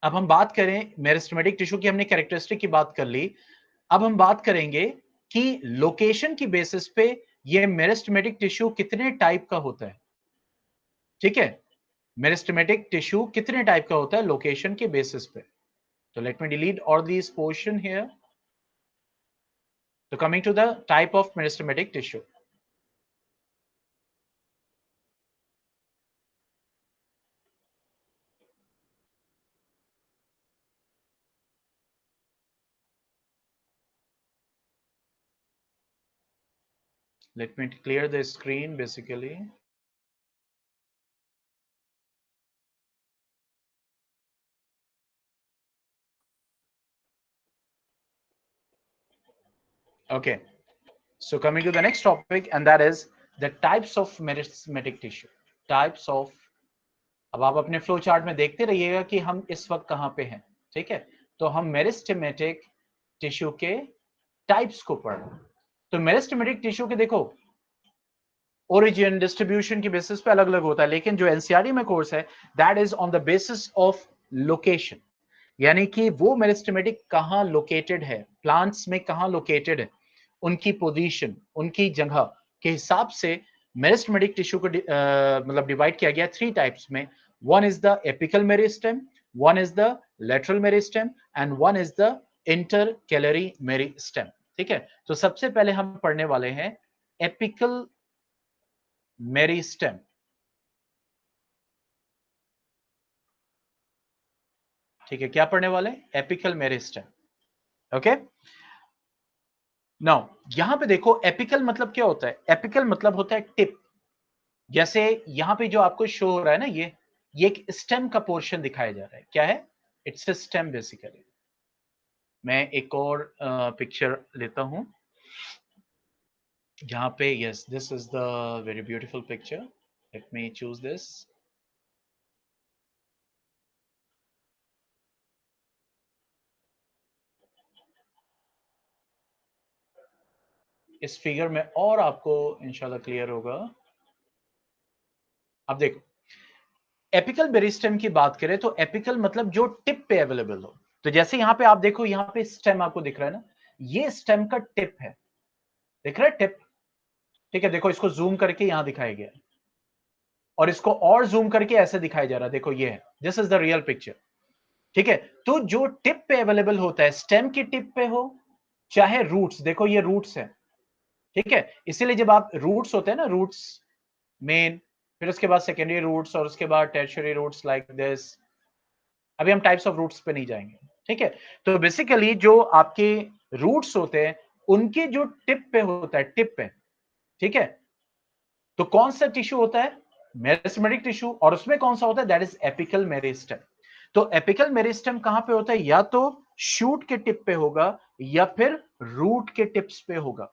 अब हम बात करें मेरिस्टेमेटिक टिश्यू की, हमने कैरेक्टरिस्टिक की बात कर ली। अब हम बात करेंगे कि लोकेशन की बेसिस पे ये मेरिस्टेमेटिक टिश्यू कितने टाइप का होता है, ठीक है? मेरिस्टेमेटिक टिश्यू कितने टाइप का होता है लोकेशन के बेसिस पे। तो let me delete all this portion here. तो coming to the type of meristematic tissue, let me clear the screen basically. Okay, so coming to the next topic, and that is the types of meristematic tissue. Types of, अब आप अपने flow chart में देखते रहिएगा कि हम इस वक्त कहां पे हैं, ठीक है? तो हम मेरिस्टेमेटिक टिश्यू के टाइप्स को पढ़ रहे हैं। तो मेरिस्टेमेटिक टिश्यू के देखो ओरिजिन डिस्ट्रीब्यूशन की बेसिस पे अलग अलग होता है, लेकिन जो एनसीईआरटी में कोर्स है that is on the basis of location, यानी कि वो मेरिस्टेमेटिक कहां लोकेटेड है, प्लांट्स में कहां लोकेटेड है, उनकी पोजीशन, उनकी जगह के हिसाब से मेरिस्टेमेटिक टिश्यू को मतलब डिवाइड किया गया थ्री टाइप्स में। One is the apical meristem, one is the lateral meristem and one is the intercalary meristem, ठीक है? तो सबसे पहले हम पढ़ने वाले हैं एपिकल मेरिस्टेम, ठीक है? क्या पढ़ने वाले? Apical meristem. ओके, नाउ यहां पे देखो एपिकल मतलब क्या होता है? एपिकल मतलब होता है टिप। जैसे यहां पे जो आपको शो हो रहा है ना, ये एक स्टेम का पोर्शन दिखाया जा रहा है। क्या है? It's a stem basically. मैं एक और पिक्चर लेता हूं जहां पे, yes this is the very beautiful picture, let me choose this. इस फिगर में और आपको इंशाल्लाह क्लियर होगा। अब देखो, एपिकल मेरिस्टेम की बात करें तो एपिकल मतलब जो टिप पे अवेलेबल हो। तो जैसे यहां पे आप देखो, यहां पे स्टेम आपको दिख रहा है ना, ये स्टेम का टिप है, दिख रहा है टिप? ठीक है, देखो इसको जूम करके यहां दिखाया गया है और इसको और जूम करके ऐसे दिखाया जा रहा है, देखो ये है, this is the real picture, ठीक है? तो जो टिप पे अवेलेबल होता है, स्टेम की टिप पे हो चाहे रूट्स, देखो ये रूट्स है, ठीक है? इसीलिए जब आप रूट्स होते हैं ना, रूट्स मेन, फिर उसके बाद सेकेंडरी रूट्स और उसके बाद टर्शियरी रूट्स लाइक दिस। अभी हम टाइप्स ऑफ रूट्स पे नहीं जाएंगे, ठीक है? तो बेसिकली जो आपके रूट्स होते हैं उनके जो टिप पे होता है, टिप पे, ठीक है? तो कौन सा टिश्यू होता है? Meristematic tissue. और उसमें कौन सा होता है? That is apical meristem. तो एपिकल मेरिस्टेम कहां पे होता है? या तो शूट के टिप पे होगा या फिर रूट के टिप्स पे होगा,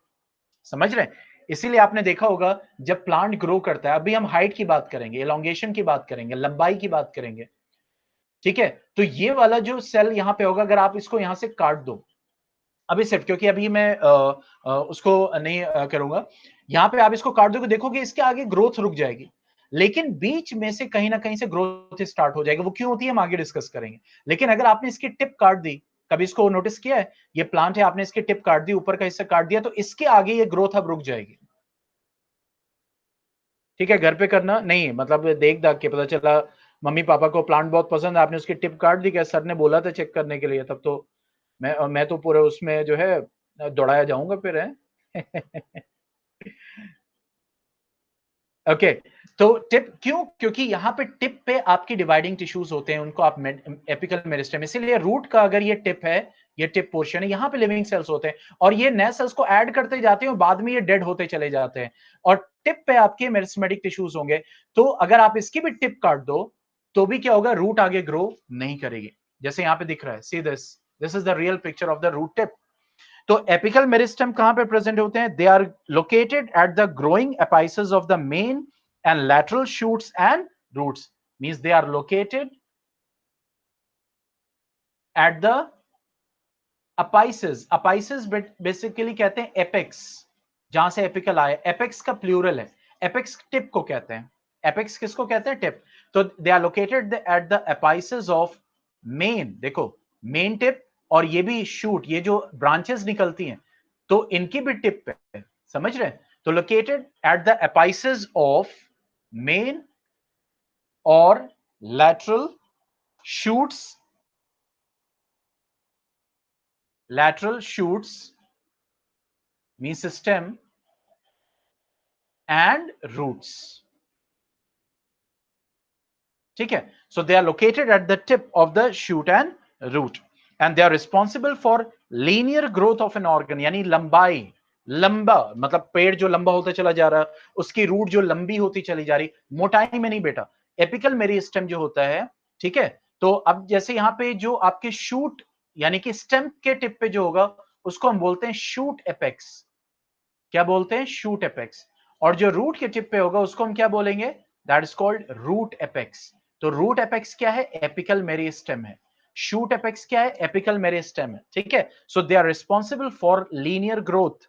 समझ रहे हैं? इसीलिए आपने देखा होगा जब प्लांट ग्रो करता है, अभी हम हाइट की बात करेंगे, एलोंगेशन की बात करेंगे, लंबाई की बात करेंगे, ठीक है? तो ये वाला जो सेल यहां पे होगा, अगर आप इसको यहां से काट दो, अभी सिर्फ क्योंकि अभी मैं उसको नहीं करूंगा, यहां पे आप इसको काट दोगे, देखोगे इसके आगे ग्रोथ रुक जाएगी, लेकिन बीच में से कहीं ना कहीं से ग्रोथ स्टार्ट हो जाएगी। वो क्यों होती है हम आगे डिस्कस करेंगे। लेकिन अगर आपने इसकी टिप काट दी, कभी इसको नोटिस किया है? ये प्लांट है, आपने इसकी टिप काट दी, ऊपर का हिस्सा काट दिया, तो इसके आगे ये ग्रोथ अब रुक जाएगी, ठीक है? घर पे करना नहीं, मतलब देख दाख के पता चला मम्मी पापा को प्लांट बहुत पसंद है, आपने उसकी टिप काट दी, क्या सर ने बोला था चेक करने के लिए, तब तो मैं तो पूरे उसमें जो है दौड़ाया जाऊंगा फिर है। ओके, तो टिप क्यों? क्योंकि यहां पे टिप पे आपकी डिवाइडिंग टिश्यूज होते हैं, उनको आप एपिकल मेरिस्टेम, इसीलिए रूट का अगर ये टिप है, ये टिप पोर्शन है, यहां पे लिविंग सेल्स होते हैं और ये नए सेल्स को ऐड करते जाते हैं और बाद में ये डेड होते चले जाते हैं और टिप पे आपके मेरिस्टेमेटिक टिश्यूज होंगे। तो अगर आप इसकी भी टिप काट दो तो भी क्या होगा? रूट आगे ग्रो नहीं करेगी, जैसे यहां पे दिख रहा है, see this, this is the real picture of the root tip. तो एपिकल मेरिस्टेम कहां पे प्रेजेंट होते हैं? They are located at the growing apices of the main and lateral shoots and roots. Means they are located at the apices. Apices basically कहते हैं apex, जहां से apical आए। एपेक्स का प्लूरल है, एपेक्स टिप को कहते हैं। एपेक्स किसको कहते हैं? टिप। तो they are located at the apices of main, देखो मेन टिप और ये भी शूट, ये जो ब्रांचेस निकलती हैं तो इनकी भी टिप पे, समझ रहे हैं? तो located at the apices of main और lateral shoots, lateral shoots means stem and roots. ठीक है? So they are located at the tip of the shoot and root and they are responsible for linear growth of an organ, यानी लंबाई, लंबा मतलब पेड़ जो लंबा होता चला जा रहा है उसकी रूट जो लंबी होती चली जा रही, मोटाई में नहीं बेटा, एपिकल मेरिस्टेम जो होता है, ठीक है? तो अब जैसे यहां पे जो आपके शूट यानी कि स्टेम के टिप पे जो होगा उसको हम बोलते हैं शूट एपेक्स। क्या बोलते हैं? Shoot apex. और जो रूट के टिप पे होगा उसको हम क्या बोलेंगे? That is called root apex. तो रूट एपेक्स क्या है? एपिकल मेरिस्टेम है। शूट एपेक्स क्या है? एपिकल मेरिस्टेम है। ठीक है? So they are responsible for linear growth,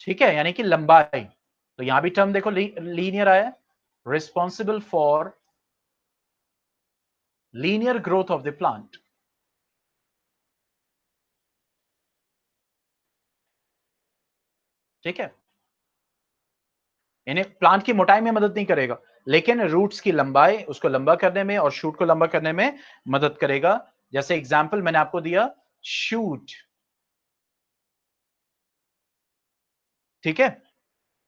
ठीक है, यानी कि लंबाई। तो यहां भी टर्म देखो लीनियर आया, responsible for linear growth of the plant. ठीक है? यानी प्लांट की मोटाई में मदद नहीं करेगा, लेकिन रूट्स की लंबाई, उसको लंबा करने में और शूट को लंबा करने में मदद करेगा। जैसे एग्जांपल मैंने आपको दिया, शूट, ठीक है?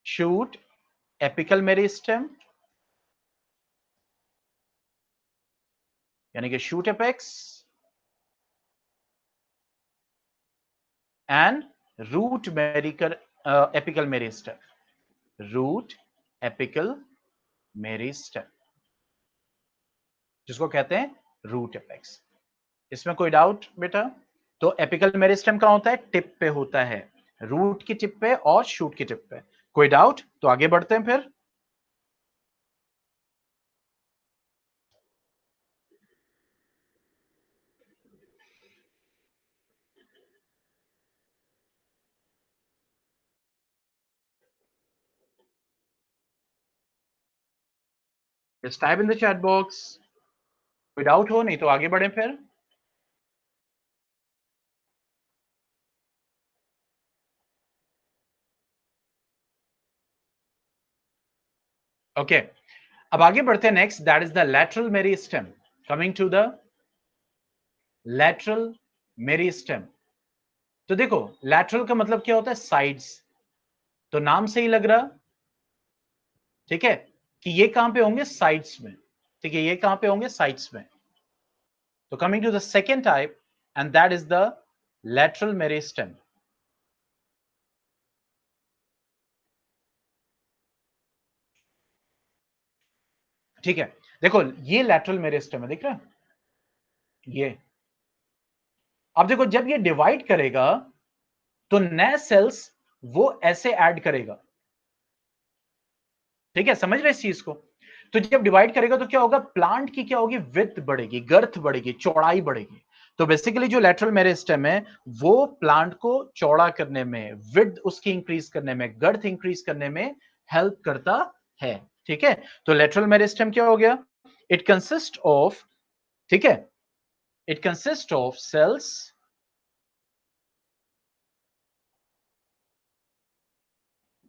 शूट, एपिकल मेरिस्टेम यानी कि शूट एपेक्स एंड रूट मेरिकल apical meristem, root apical meristem जिसको कहते हैं रूट एपेक्स। इसमें कोई डाउट बेटा? तो एपिकल मेरिस्टेम कहां होता है? टिप पे होता है, रूट की टिप पे और शूट की टिप पे। कोई डाउट? तो आगे बढ़ते हैं फिर। Just type in the chat box. कोई डाउट हो? नहीं तो आगे बढ़े फिर। ओके अब आगे बढ़ते हैं। Next that is the lateral meristem. Coming to the lateral meristem. तो देखो लैटरल का मतलब क्या होता है? साइड्स। तो नाम से ही लग रहा, ठीक है, कि ये कहां पे होंगे? साइड्स में। ठीक है, ये कहां पे होंगे? साइड्स में। तो coming to the second type and that is the lateral meristem. ठीक है, देखो ये लैटरल मेरिस्टेम है, दिख रहा है ये। अब देखो जब ये डिवाइड करेगा तो नए सेल्स वो ऐसे ऐड करेगा। ठीक है, समझ रहे इस चीज को? तो जब डिवाइड करेगा तो क्या होगा? प्लांट की क्या होगी? विड्थ बढ़ेगी, गर्थ बढ़ेगी, चौड़ाई बढ़ेगी। तो बेसिकली जो लैटरल मेरिस्टेम है वो प्लांट को चौड़ा करने में, विड्थ उसकी इंक्रीज करने में, गर्थ इंक्रीज करने में हेल्प करता है। ठीक है, तो लैटरल मेरिस्टेम क्या हो गया? इट कंसिस्ट ऑफ, ठीक है, it consist of cells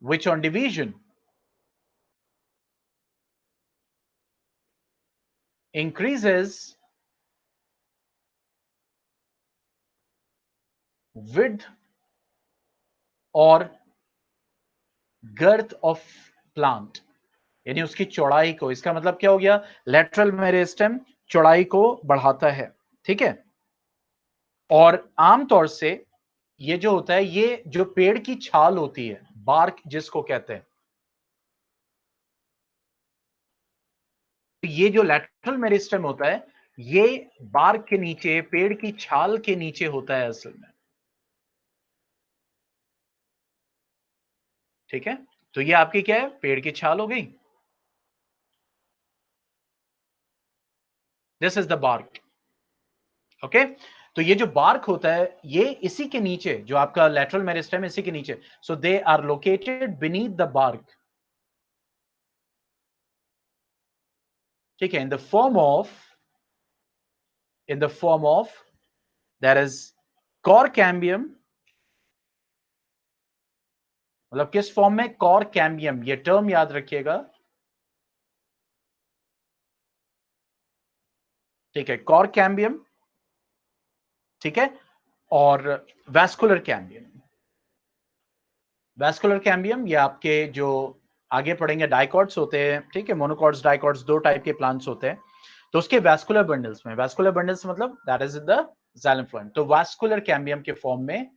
which on division increases width or girth of plant, यानी उसकी चौड़ाई को। इसका मतलब क्या हो गया? लेटरल मेरिस्टेम चौड़ाई को बढ़ाता है। ठीक है, और आमतौर से ये जो होता है, ये जो पेड़ की छाल होती है, बार्क जिसको कहते हैं, ये जो लैटरल मेरिस्टेम होता है ये बार्क के नीचे, पेड़ की छाल के नीचे होता है असल में। ठीक है, तो ये आपकी क्या है, पेड़ की छाल हो गई। This is the bark. Okay, तो ये जो बार्क होता है ये इसी के नीचे, जो आपका लैटरल मेरिस्टेम इसी के नीचे, so they are located beneath the bark. ठीक है, in the form of there is cork cambium, मतलब किस फॉर्म में, कॉर कैम्बियम, ये टर्म याद रखिएगा। ठीक है, कॉर कैम्बियम, ठीक है, और वैस्कुलर कैम्बियम। वैस्कुलर कैम्बियम ये आपके जो आगे पढ़ेंगे डाइकॉट्स होते हैं, ठीक है, मोनोकॉट्स डाइकॉट्स दो टाइप के प्लांट्स होते हैं, तो उसके वैस्कुलर बंडल्स में, वैस्कुलर बंडल्स मतलब that is the xylem phloem, तो वैस्कुलर कैम्बियम के फॉर्म में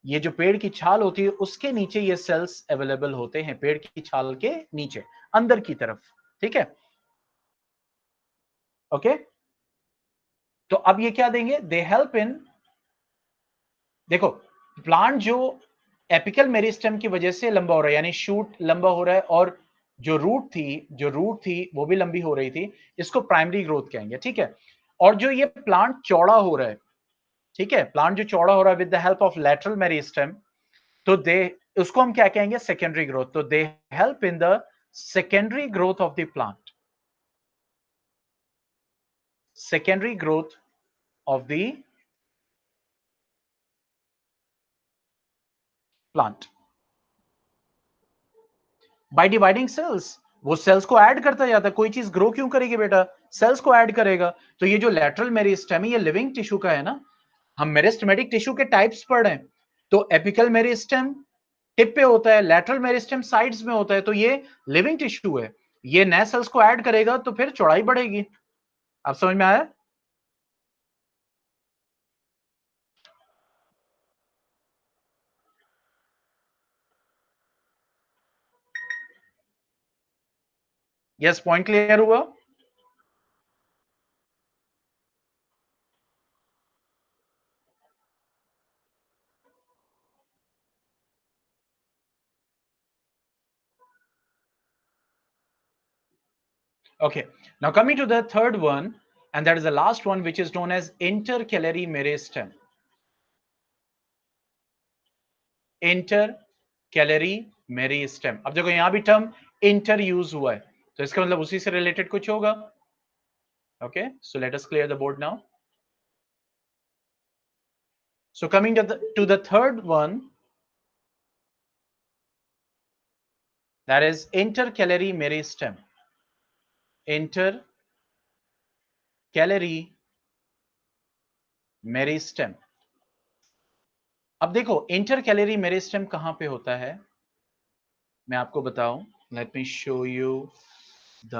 ये जो पेड़ की छाल होती है उसके नीचे ये सेल्स अवेलेबल होते हैं, पेड़ की छाल के नीचे अंदर की तरफ। ठीक है, ओके, तो अब ये क्या देंगे, दे हेल्प इन, देखो प्लांट जो एपिकल मेरिस्टेम की वजह से लंबा हो रहा है, यानी शूट लंबा हो रहा है, और जो रूट थी वो भी लंबी हो रही थी, इसको प्राइमरी ग्रोथ कहेंगे। ठीक है, और जो ये प्लांट चौड़ा हो रहा है, ठीक है, प्लांट जो चौड़ा हो रहा है with the help of lateral meristem, तो दे, उसको हम क्या कहेंगे, सेकेंडरी ग्रोथ, तो they help in the secondary growth of the plant, secondary growth of the plant by dividing cells. वो सेल्स को ऐड करता जाता है, कोई चीज ग्रो क्यों करेगी बेटा, सेल्स को ऐड करेगा। तो ये जो लेटरल मेरिस्टेम है ये लिविंग टिश्यू का है ना, हम मेरिस्टेमेटिक टिश्यू के टाइप्स पढ़ रहे हैं, तो एपिकल मेरिस्टेम टिप पे होता है, लेटरल मेरिस्टेम साइड्स में होता है, तो ये लिविंग टिश्यू है, ये नए सेल्स को ऐड करेगा तो फिर चौड़ाई बढ़ेगी। आप समझ में आया? यस, पॉइंट क्लियर हुआ? Okay, now coming to the third one, and that is the last one, which is known as intercalary meristem. Intercalary meristem. अब देखो यहां भी टर्म इंटर यूज हुआ है, तो इसका मतलब उसी से रिलेटेड कुछ होगा। Okay, so let us clear the board now. So coming to the third one, that is intercalary meristem. Intercalary meristem. अब देखो इंटरकैलरी मेरिस्टेम कहां पे होता है, मैं आपको बताऊं, let me show you the,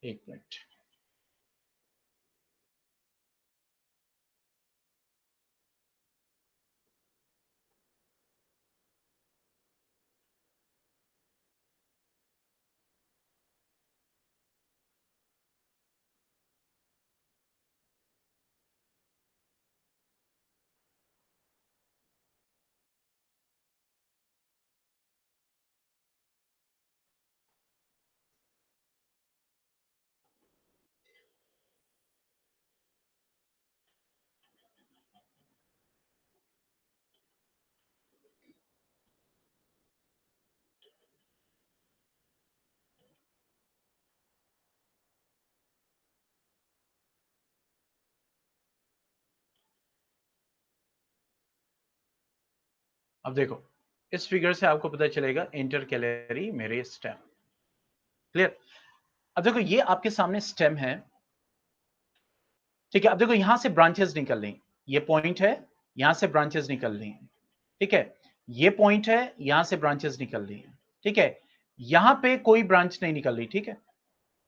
एक मिनट, अब देखो इस फिगर से आपको पता चलेगा इंटरकैलरी मेरिस्टेम। क्लियर? अब देखो ये आपके सामने स्टेम है, ठीक है, अब देखो यहां से ब्रांचेस निकल रही, ये पॉइंट है, यहां से ब्रांचेस निकल रही हैं, ठीक है, ये पॉइंट है, यहां से ब्रांचेस निकल रही हैं, ठीक है, यहां पे कोई ब्रांच नहीं निकल रही, ठीक है,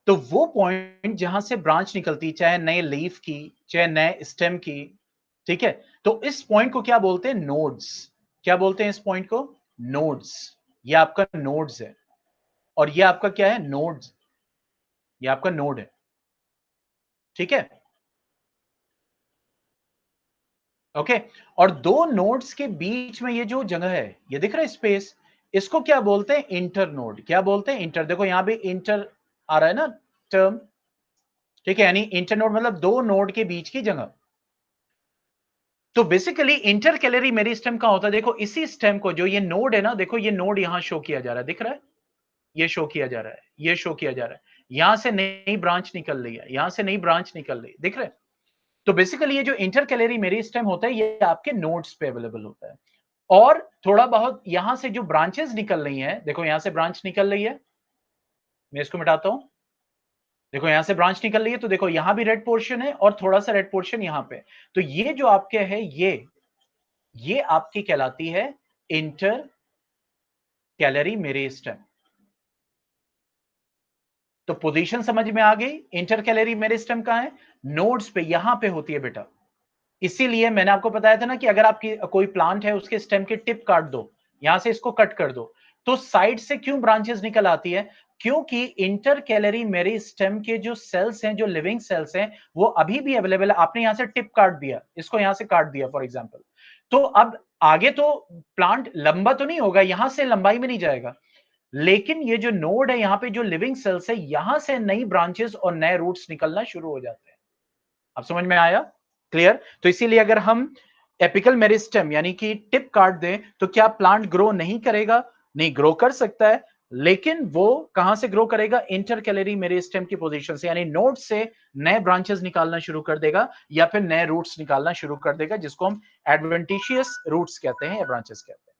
तो वो पॉइंट जहां से ब्रांच निकलती, चाहे नए लीफ की, चाहे नए स्टेम की, ठीक है, तो इस पॉइंट को क्या बोलते हैं, नोड्स। क्या बोलते हैं इस पॉइंट को, नोड्स। ये आपका नोड्स है, और ये आपका क्या है, नोड्स, ये आपका नोड है, ठीक है। ओके। और दो नोड्स के बीच में ये जो जगह है, ये दिख रहा है स्पेस, इसको क्या बोलते हैं? Inter node. क्या बोलते हैं? इंटर। देखो यहां भी इंटर आ रहा है ना टर्म, ठीक है, यानी इंटर नोड मतलब दो नोड के बीच की जगह। तो बेसिकली इंटर कैलरी मेरिस्टेम का होता है, देखो इसी स्टेम को, जो ये नोड है ना, देखो ये नोड यहां शो किया जा रहा है, दिख रहा है? ये शो किया जा रहा है, ये शो किया जा रहा है, यहां से नई ब्रांच निकल रही है, यहां से नई ब्रांच निकल रही है, दिख रहा है? तो बेसिकली ये जो इंटर कैलरी मेरिस्टेम होता है, ये आपके नोड्स पे अवेलेबल होता है। और थोड़ा बहुत यहां से जो ब्रांचेस निकल रही हैं, देखो यहां से ब्रांच निकल रही है, मैं इसको मिटाता हूं। देखो यहां से ब्रांच निकल रही है, तो देखो यहां भी रेड पोर्शन है और थोड़ा सा रेड पोर्शन यहां पे। तो ये जो आपके है, ये आपकी कहलाती है इंटर कैलरी मेरिस्टेम। तो पोजीशन समझ में आ गई? इंटर कैलरी मेरिस्टेम कहां है? नोड्स पे, यहां पे होती है बेटा। इसीलिए मैंने आपको बताया था ना कि अगर आपकी कोई प्लांट है, उसके स्टेम की टिप काट दो, यहां से इसको कट कर दो, तो साइड से क्यों ब्रांचेस निकल आती है? क्योंकि इंटर कैलरी मेरिस्टेम के जो सेल्स हैं, जो लिविंग सेल्स हैं, वो अभी भी अवेलेबल है। आपने यहां से टिप काट दिया, इसको यहां से काट दिया फॉर एग्जाम्पल, तो अब आगे तो प्लांट लंबा तो नहीं होगा, यहां से लंबाई में नहीं जाएगा, लेकिन ये जो नोड है, यहां पे जो लिविंग सेल्स है, यहां से नई ब्रांचेस और नए रूट्स निकलना शुरू हो जाते हैं। अब समझ में आया? क्लियर? तो इसीलिए अगर हम एपिकल मेरिस्टेम यानी कि टिप काट दें, तो क्या प्लांट ग्रो नहीं करेगा? नहीं, ग्रो कर सकता है, लेकिन वो कहां से ग्रो करेगा? इंटर कैलरी मेरिस्टेम की पोजीशन से, यानी नोड से नए ब्रांचेस निकालना शुरू कर देगा, या फिर नए रूट्स निकालना शुरू कर देगा, जिसको हम एडवेंटिशियस रूट्स कहते हैं या ब्रांचेस कहते हैं।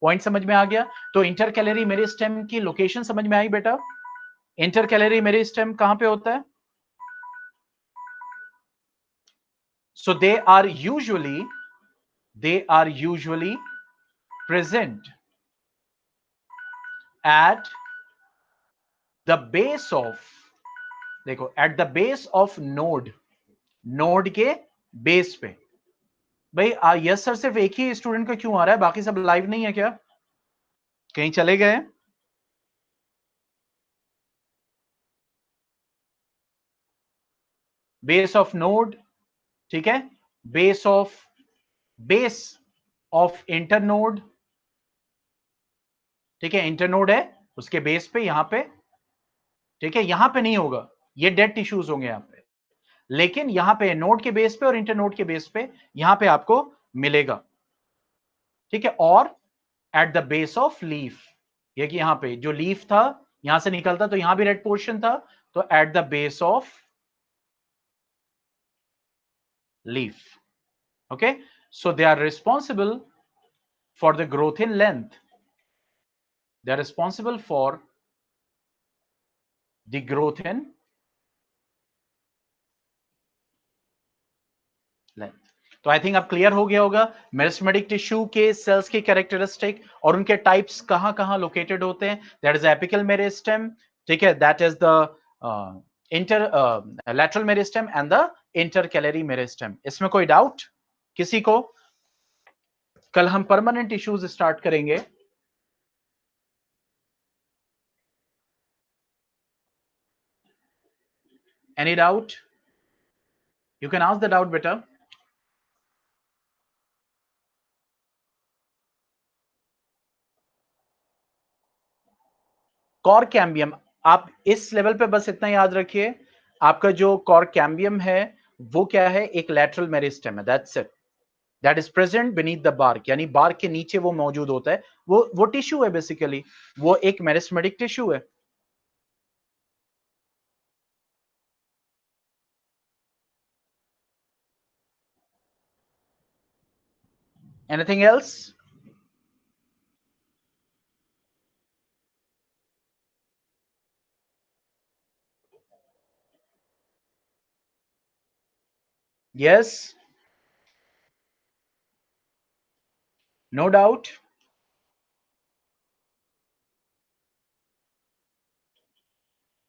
पॉइंट समझ में आ गया? तो इंटर कैलरी मेरिस्टेम की लोकेशन समझ में आई बेटा? इंटर कैलरी मेरिस्टेम कहां पे होता है? So they are usually present at the base of, देखो at the base of node के बेस पे। भाई यस सर, सिर्फ एक ही स्टूडेंट का क्यों आ रहा है, बाकी सब लाइव नहीं है क्या? कहीं चले गए? बेस ऑफ नोड, ठीक है, बेस ऑफ इंटर नोड, ठीक है, इंटर नोड है, उसके बेस पे यहां पे, ठीक है, यहां पे नहीं होगा, ये डेड टिश्यूज होंगे यहां पे, लेकिन यहां पे नोड के बेस पे और इंटर नोड के बेस पे यहां पे आपको मिलेगा, ठीक है। और eight the base of leaf, ये कि यहां पे जो लीफ था, यहां से निकलता, तो यहां भी रेड पोर्शन था, तो at the base of leaf. Okay, so they are responsible for the growth in length, they are responsible for the growth in length. तो आई थिंक अब क्लियर हो गया होगा मेरिस्टेमेटिक टिश्यू के सेल्स की characteristic और उनके टाइप्स कहां कहां लोकेटेड होते हैं। दैट इज एपिकल मेरिस्टेम, ठीक है, that is the inter lateral meristem and the inter calorie meristem. इसमें कोई डाउट किसी को? कल हम परमानेंट टिश्यूज स्टार्ट करेंगे। Any doubt? You can ask the doubt बेटा। कॉर कैम्बियम, आप इस लेवल पे बस इतना याद रखिए, आपका जो कॉर कैम्बियम है, वो क्या है? एक लैटरल मेरिस्टेम है, that's it, that is present beneath the bark, यानी बार्क के नीचे वो मौजूद होता है, वो टिश्यू है बेसिकली, वो एक मेरिस्टेमेटिक टिश्यू है। Anything else? Yes, no doubt.